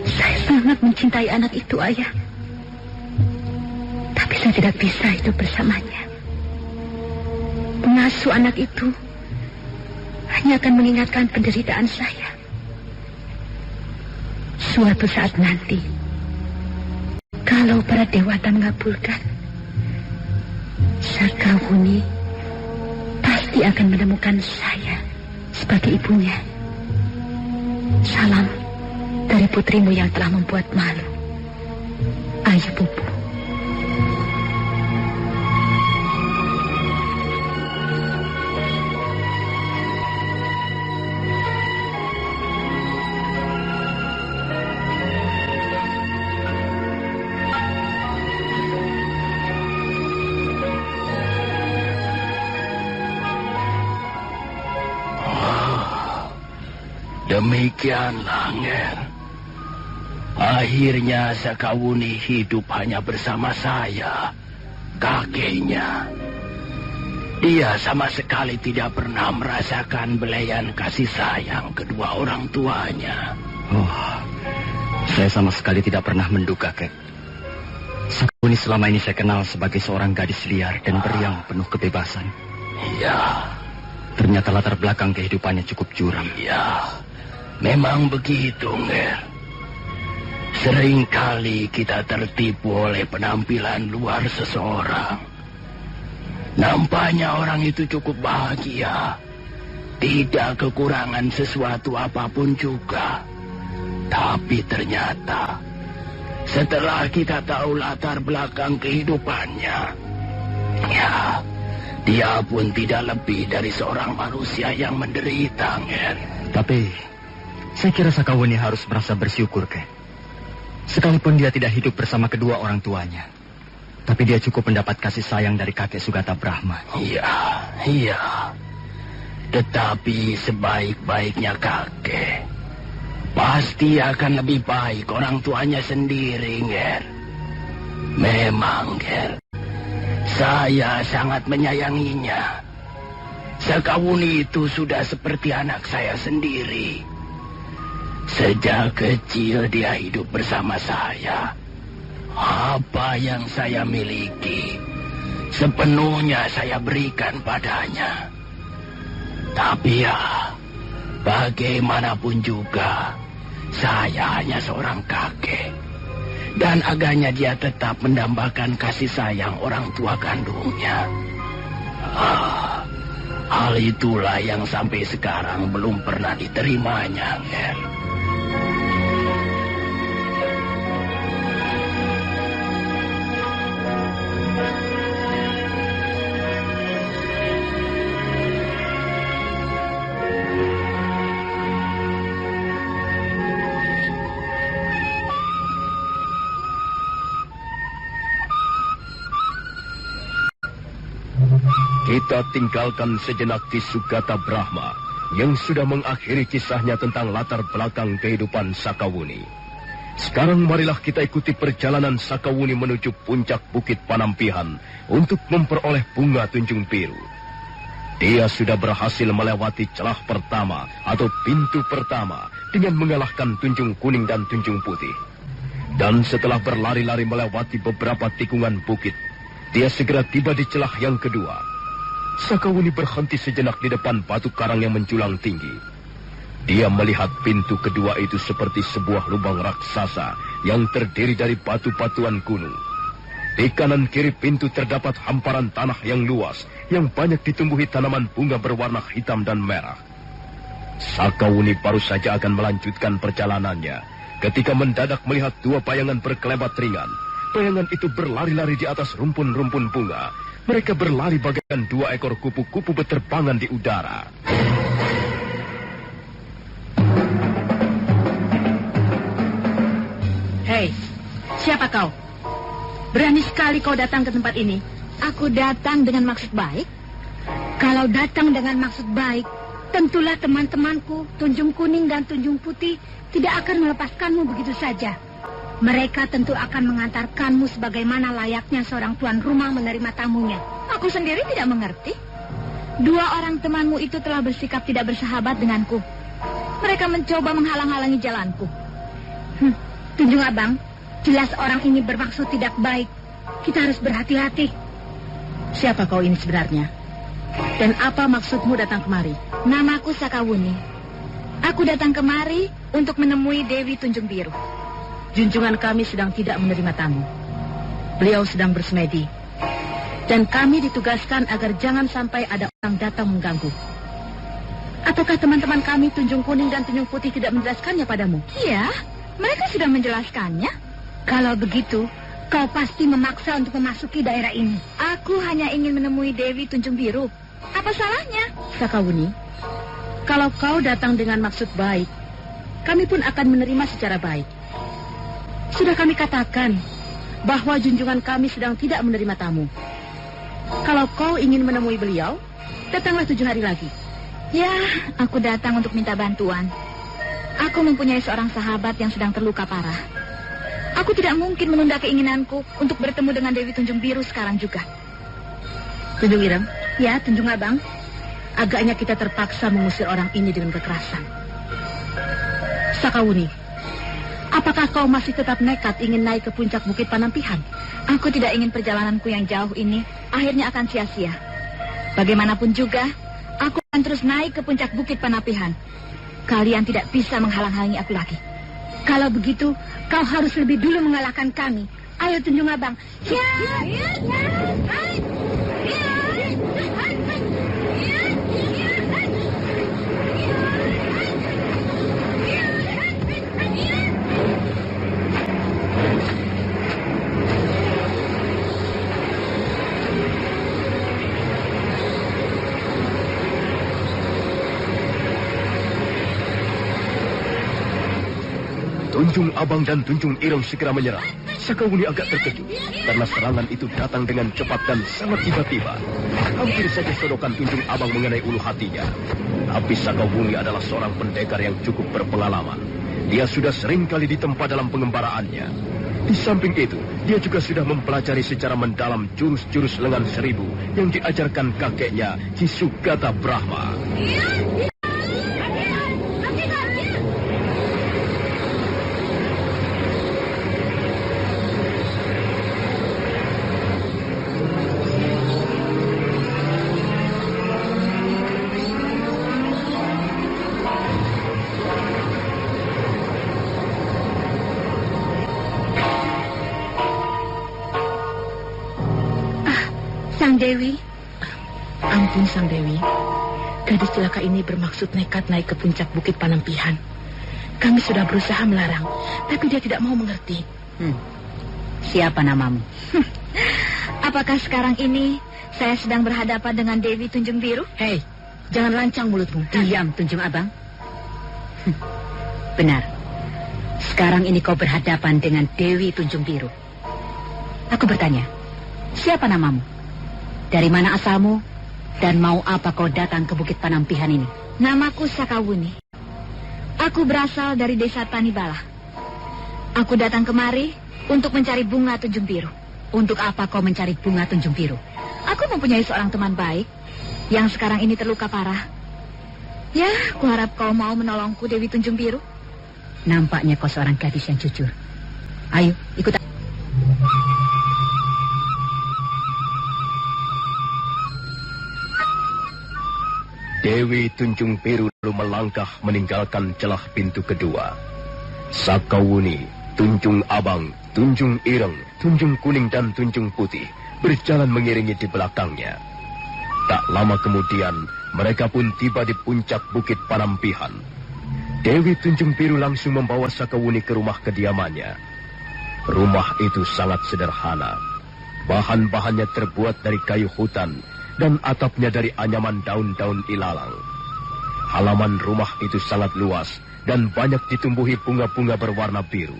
Saya sangat mencintai anak itu, Ayah. Tapi saya tidak bisa hidup bersamanya. Mengasuh anak itu hanya akan mengingatkan penderitaan saya. Suatu saat nanti, kalau para dewata mengabulkan, Sakawuni pasti akan menemukan saya sebagai ibunya. Salam dari putrimu yang telah membuat malu, Ayu Pupuh. Demikianlah, Nger. Akhirnya Sakawuni hidup hanya bersama saya, kakeknya. Dia sama sekali tidak pernah merasakan belayan kasih sayang kedua orang tuanya. Oh, saya sama sekali tidak pernah menduga, Kek. Sakawuni selama ini saya kenal sebagai seorang gadis liar dan periang penuh kebebasan. Iya. Ternyata latar belakang kehidupannya cukup curam. Iya. Memang begitu, Nger. Seringkali kita tertipu oleh penampilan luar seseorang. Nampaknya orang itu cukup bahagia. Tidak kekurangan sesuatu apapun juga. Tapi ternyata, setelah kita tahu latar belakang kehidupannya, ya, dia pun tidak lebih dari seorang manusia yang menderita, Nger. Tapi saya kira Sakawuni harus merasa bersyukur, Kek. Sekalipun dia tidak hidup bersama kedua orang tuanya, tapi dia cukup mendapat kasih sayang dari kakek Sugata Brahma. Iya. Tetapi sebaik-baiknya kakek, pasti akan lebih baik orang tuanya sendiri, Nger. Memang, Nger. Saya sangat menyayanginya. Sakawuni itu sudah seperti anak saya sendiri. Sejak kecil dia hidup bersama saya. Apa yang saya miliki, sepenuhnya saya berikan padanya. Tapi ya, bagaimanapun juga, Saya hanya seorang kakek. Dan agaknya dia tetap mendambakan kasih sayang orang tua kandungnya. Hal itulah yang sampai sekarang belum pernah diterimanya, Ger. Kita tinggalkan sejenak di Sugata Brahma yang sudah mengakhiri kisahnya tentang latar belakang kehidupan Sakawuni. Sekarang marilah kita ikuti perjalanan Sakawuni menuju puncak Bukit Panampihan untuk memperoleh bunga tunjung biru. Dia sudah berhasil melewati celah pertama atau pintu pertama dengan mengalahkan tunjung kuning dan tunjung putih. Dan setelah berlari-lari melewati beberapa tikungan bukit, dia segera tiba di celah yang kedua. Sakawuni berhenti sejenak di depan batu karang yang menjulang tinggi. Dia melihat pintu kedua itu seperti sebuah lubang raksasa yang terdiri dari batu-batuan gunung. Di kanan kiri pintu terdapat hamparan tanah yang luas yang banyak ditumbuhi tanaman bunga berwarna hitam dan merah. Sakawuni baru saja akan melanjutkan perjalanannya ketika mendadak melihat dua bayangan berkelebat ringan. Bayangan itu berlari-lari di atas rumpun-rumpun bunga. Mereka berlari bagaikan dua ekor kupu-kupu berterbangan di udara. Hei, siapa kau? Berani sekali kau datang ke tempat ini. Aku datang dengan maksud baik. Kalau datang dengan maksud baik, tentulah teman-temanku, Tunjung Kuning dan Tunjung Putih, tidak akan melepaskanmu begitu saja. Mereka tentu akan mengantarkanmu sebagaimana layaknya seorang tuan rumah menerima tamunya. Aku sendiri tidak mengerti. Dua orang temanmu itu telah bersikap tidak bersahabat denganku. Mereka mencoba menghalang-halangi jalanku. Tunjung Abang, jelas orang ini bermaksud tidak baik. Kita harus berhati-hati. Siapa kau ini sebenarnya? Dan apa maksudmu datang kemari? Namaku Sakawuni. Aku datang kemari untuk menemui Dewi Tunjung Biru. Junjungan kami sedang tidak menerima tamu. Beliau sedang bersemedi. Dan kami ditugaskan agar jangan sampai ada orang datang mengganggu. Ataukah teman-teman kami Tunjung Kuning dan Tunjung Putih tidak menjelaskannya padamu? Iya, mereka sudah menjelaskannya. Kalau begitu, kau pasti memaksa untuk memasuki daerah ini. Aku hanya ingin menemui Dewi Tunjung Biru. Apa salahnya? Sakawuni, kalau kau datang dengan maksud baik, kami pun akan menerima secara baik. Sudah kami katakan bahwa junjungan kami sedang tidak menerima tamu. Kalau kau ingin menemui beliau, datanglah 7 hari lagi. Ya, aku datang untuk minta bantuan. Aku mempunyai seorang sahabat yang sedang terluka parah. Aku tidak mungkin menunda keinginanku untuk bertemu dengan Dewi Tunjung Biru sekarang juga. Tunjung Ireng? Ya, Tunjung Abang. Agaknya kita terpaksa mengusir orang ini dengan kekerasan. Sakawuni, apakah kau masih tetap nekat ingin naik ke puncak Bukit Panampihan? Aku tidak ingin perjalananku yang jauh ini akhirnya akan sia-sia. Bagaimanapun juga, aku akan terus naik ke puncak Bukit Panampihan. Kalian tidak bisa menghalang-halangi aku lagi. Kalau begitu, kau harus lebih dulu mengalahkan kami. Ayo Tunjung Abang. Ya. Tunjung Abang dan Tunjung Ireng segera menyerang. Sakawuni agak terkejut karena serangan itu datang dengan cepat dan sangat tiba-tiba. Hampir saja sodokan Tunjung Abang mengenai ulu hatinya. Tapi Sakawuni adalah seorang pendekar yang cukup berpengalaman. Dia sudah sering kali ditempa dalam pengembaraannya. Di samping itu, dia juga sudah mempelajari secara mendalam jurus-jurus lengan seribu yang diajarkan kakeknya, Ki Sugata Brahma. Dewi. Ampun, Sang Dewi. Gadis celaka ini bermaksud nekat naik ke puncak Bukit Panampihan. Kami sudah berusaha melarang, tapi dia tidak mau mengerti. Siapa namamu? Apakah sekarang ini saya sedang berhadapan dengan Dewi Tunjung Biru? Hei, jangan lancang mulutmu. Diam, Tunjung Abang. Benar. Sekarang ini kau berhadapan dengan Dewi Tunjung Biru. Aku bertanya, siapa namamu? Dari mana asalmu? Dan mau apa kau datang ke Bukit Panampihan ini? Namaku Sakawuni. Aku berasal dari desa Tanibala. Aku datang kemari untuk mencari bunga Tunjung Biru. Untuk apa kau mencari bunga Tunjung Biru? Aku mempunyai seorang teman baik yang sekarang ini terluka parah. Ya, kuharap kau mau menolongku, Dewi Tunjung Biru. Nampaknya kau seorang gadis yang jujur. Ayo, ikut. Dewi Tunjung Biru lalu melangkah meninggalkan celah pintu kedua. Sakawuni, Tunjung Abang, Tunjung Ireng, Tunjung Kuning dan Tunjung Putih berjalan mengiringi di belakangnya. Tak lama kemudian, mereka pun tiba di puncak Bukit Panampihan. Dewi Tunjung Biru langsung membawa Sakawuni ke rumah kediamannya. Rumah itu sangat sederhana. Bahan-bahannya terbuat dari kayu hutan dan atapnya dari anyaman daun-daun ilalang. Halaman rumah itu sangat luas dan banyak ditumbuhi bunga-bunga berwarna biru.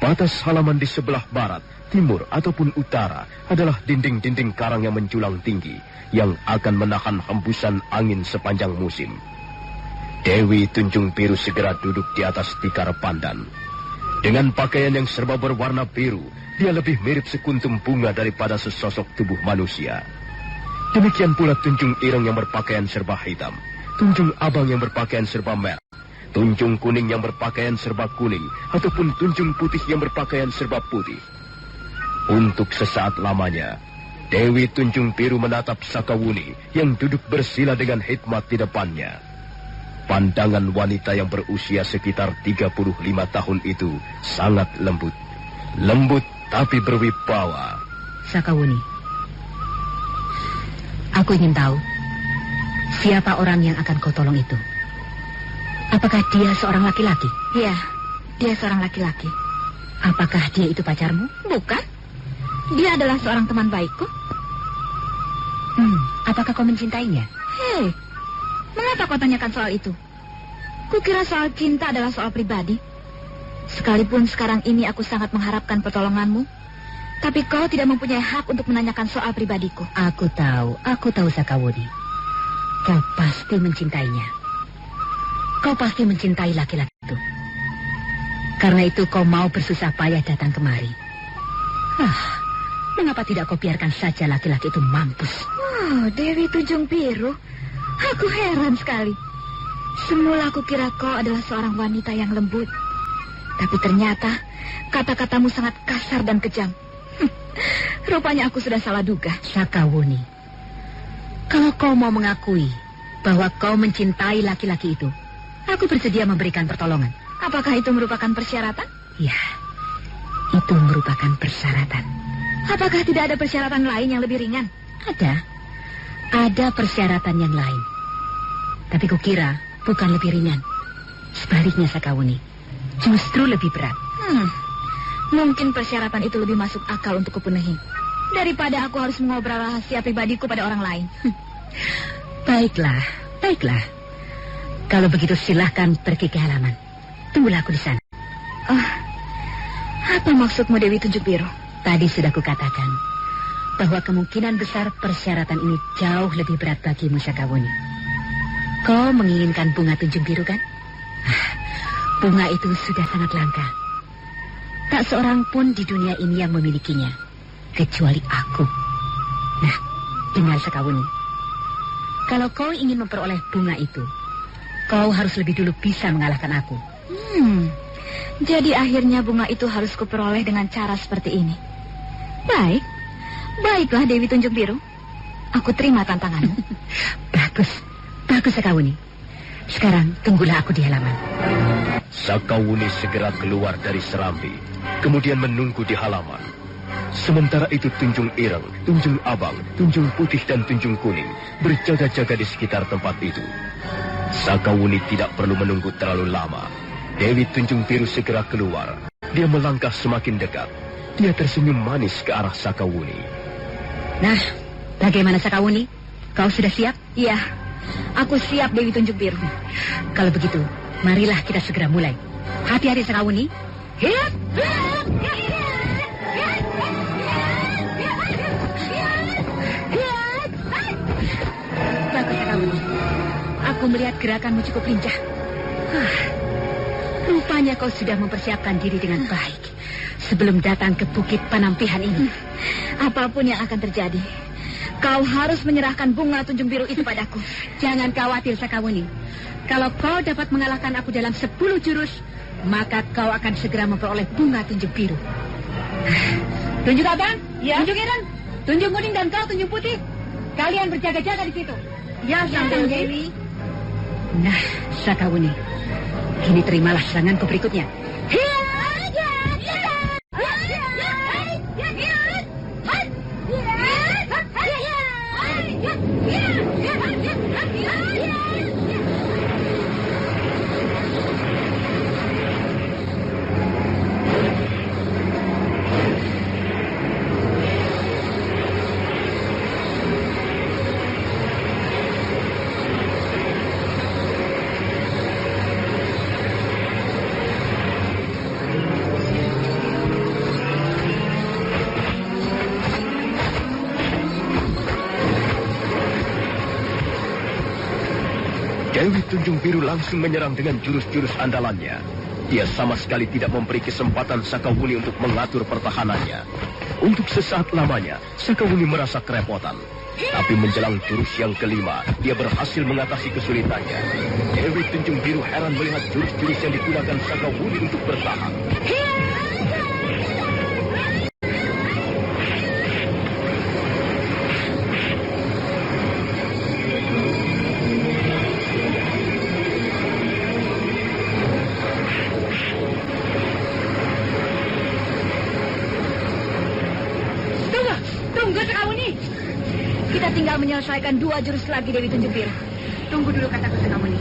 Batas halaman di sebelah barat, timur ataupun utara adalah dinding-dinding karang yang menjulang tinggi yang akan menahan hembusan angin sepanjang musim. Dewi Tunjung Biru segera duduk di atas tikar pandan. Dengan pakaian yang serba berwarna biru, dia lebih mirip sekuntum bunga daripada sesosok tubuh manusia. Demikian pula Tunjung Ireng yang berpakaian serba hitam, Tunjung Abang yang berpakaian serba merah, Tunjung Kuning yang berpakaian serba kuning, ataupun Tunjung Putih yang berpakaian serba putih. Untuk sesaat lamanya, Dewi Tunjung Biru menatap Sakawuni yang duduk bersila dengan hikmat di depannya. Pandangan wanita yang berusia sekitar 35 tahun itu sangat lembut. Lembut tapi berwibawa. Sakawuni, aku ingin tahu siapa orang yang akan kau tolong itu. Apakah dia seorang laki-laki? Iya, dia seorang laki-laki. Apakah dia itu pacarmu? Bukan. Dia adalah seorang teman baikku. Apakah kau mencintainya? Hei, mengapa kau tanyakan soal itu? Kukira soal cinta adalah soal pribadi. Sekalipun sekarang ini aku sangat mengharapkan pertolonganmu, tapi kau tidak mempunyai hak untuk menanyakan soal pribadiku. Aku tahu Sakawuni. Kau pasti mencintainya. Kau pasti mencintai laki-laki itu. Karena itu kau mau bersusah payah datang kemari. Mengapa tidak kau biarkan saja laki-laki itu mampus? Dewi Tunjung Biru, aku heran sekali. Semula aku kira kau adalah seorang wanita yang lembut. Tapi ternyata kata-katamu sangat kasar dan kejam. Rupanya aku sudah salah duga. Sakawuni, kalau kau mau mengakui bahwa kau mencintai laki-laki itu, aku bersedia memberikan pertolongan. Apakah itu merupakan persyaratan? Ya, itu merupakan persyaratan. Apakah tidak ada persyaratan lain yang lebih ringan? Ada persyaratan yang lain. Tapi kukira bukan lebih ringan. Sebaliknya Sakawuni, justru lebih berat. Mungkin persyaratan itu lebih masuk akal untuk kupenuhi daripada aku harus mengobrol rahasia pribadiku pada orang lain. Baiklah. Kalau begitu silahkan pergi ke halaman. Tunggulah aku di sana. Apa maksudmu, Dewi Tunjung Biru? Tadi sudah kukatakan bahwa kemungkinan besar persyaratan ini jauh lebih berat bagimu, Sakawuni. Kau menginginkan bunga Tunjung Biru, kan? Bunga itu sudah sangat langka. Tak seorang pun di dunia ini yang memilikinya, kecuali aku. Nah, dengar Sakawuni. Kalau kau ingin memperoleh bunga itu, kau harus lebih dulu bisa mengalahkan aku. Jadi akhirnya bunga itu harus kuperoleh dengan cara seperti ini. Baiklah Dewi Tunjung Biru. Aku terima tantanganmu. Bagus Sakawuni. Sekarang tunggulah aku di halaman. Sakawuni segera keluar dari serambi, kemudian menunggu di halaman. Sementara itu Tunjung Ireng, Tunjung Abang, Tunjung Putih dan Tunjung Kuning berjaga-jaga di sekitar tempat itu. Sakawuni tidak perlu menunggu terlalu lama. Dewi Tunjung Biru segera keluar. Dia melangkah semakin dekat. Dia tersenyum manis ke arah Sakawuni. Nah, bagaimana Sakawuni? Kau sudah siap? Iya, aku siap Dewi Tunjung Biru. Kalau begitu, marilah kita segera mulai. Hati-hati Sakawuni. Hiat! Bagus Sakawuni. Aku melihat gerakanmu cukup lincah. Rupanya kau sudah mempersiapkan diri dengan baik sebelum datang ke Bukit Panampihan ini. Apapun yang akan terjadi, kau harus menyerahkan bunga Tunjung Biru itu padaku. Jangan khawatir Sakawuni. Kalau kau dapat mengalahkan aku dalam 10 jurus, maka kau akan segera memperoleh bunga Tunjung Biru. Tunjung Abang, ya. Tunjung Ireng, Tunjung Kuning dan kau Tunjung Putih. Kalian berjaga-jaga di situ. Ya, Sang Dewi. Nah, Sakawuni, kini terimalah seranganku berikutnya. Dewi Tunjung Biru langsung menyerang dengan jurus-jurus andalannya. Dia sama sekali tidak memberi kesempatan Sakawuni untuk mengatur pertahanannya. Untuk sesaat lamanya, Sakawuni merasa kerepotan. Tapi menjelang jurus yang kelima, dia berhasil mengatasi kesulitannya. Dewi Tunjung Biru heran melihat jurus-jurus yang digunakan Sakawuni untuk bertahan. Kita tinggal menyelesaikan 2 jurus lagi Dewi Tunjung Biru. Tunggu dulu kataku Sakawuni.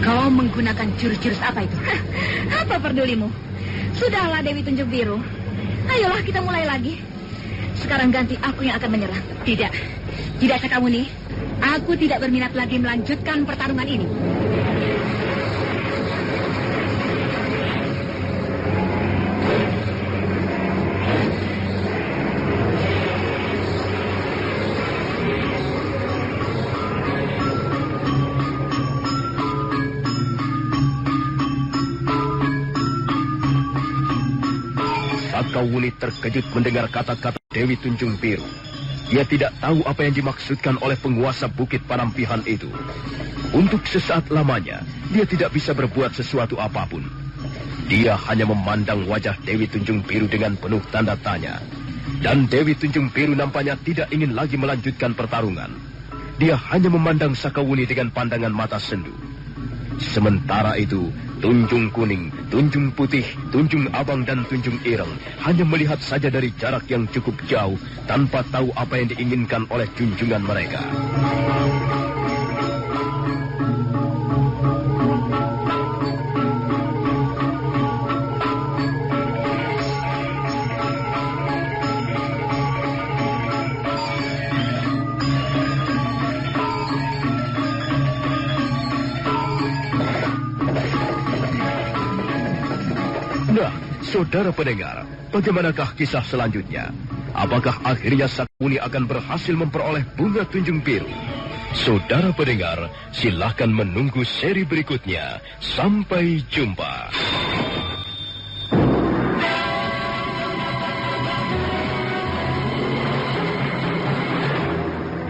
Kau menggunakan jurus-jurus apa itu? Apa pedulimu? Sudahlah Dewi Tunjung Biru. Ayolah kita mulai lagi. Sekarang ganti aku yang akan menyerang. Tidak. Tidak Sakawuni. Aku tidak berminat lagi melanjutkan pertarungan ini. Sakawuni terkejut mendengar kata-kata Dewi Tunjung Biru. Dia tidak tahu apa yang dimaksudkan oleh penguasa Bukit Panampihan itu. Untuk sesaat lamanya, dia tidak bisa berbuat sesuatu apapun. Dia hanya memandang wajah Dewi Tunjung Biru dengan penuh tanda tanya. Dan Dewi Tunjung Biru nampaknya tidak ingin lagi melanjutkan pertarungan. Dia hanya memandang Sakawuni dengan pandangan mata sendu. Sementara itu, Tunjung Kuning, Tunjung Putih, Tunjung Abang dan Tunjung Ireng hanya melihat saja dari jarak yang cukup jauh tanpa tahu apa yang diinginkan oleh junjungan mereka. Nah, saudara pendengar, bagaimanakah kisah selanjutnya? Apakah akhirnya Sakawuni akan berhasil memperoleh bunga Tunjung Biru? Saudara pendengar, silahkan menunggu seri berikutnya. Sampai jumpa.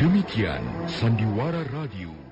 Demikian Sandiwara Radio.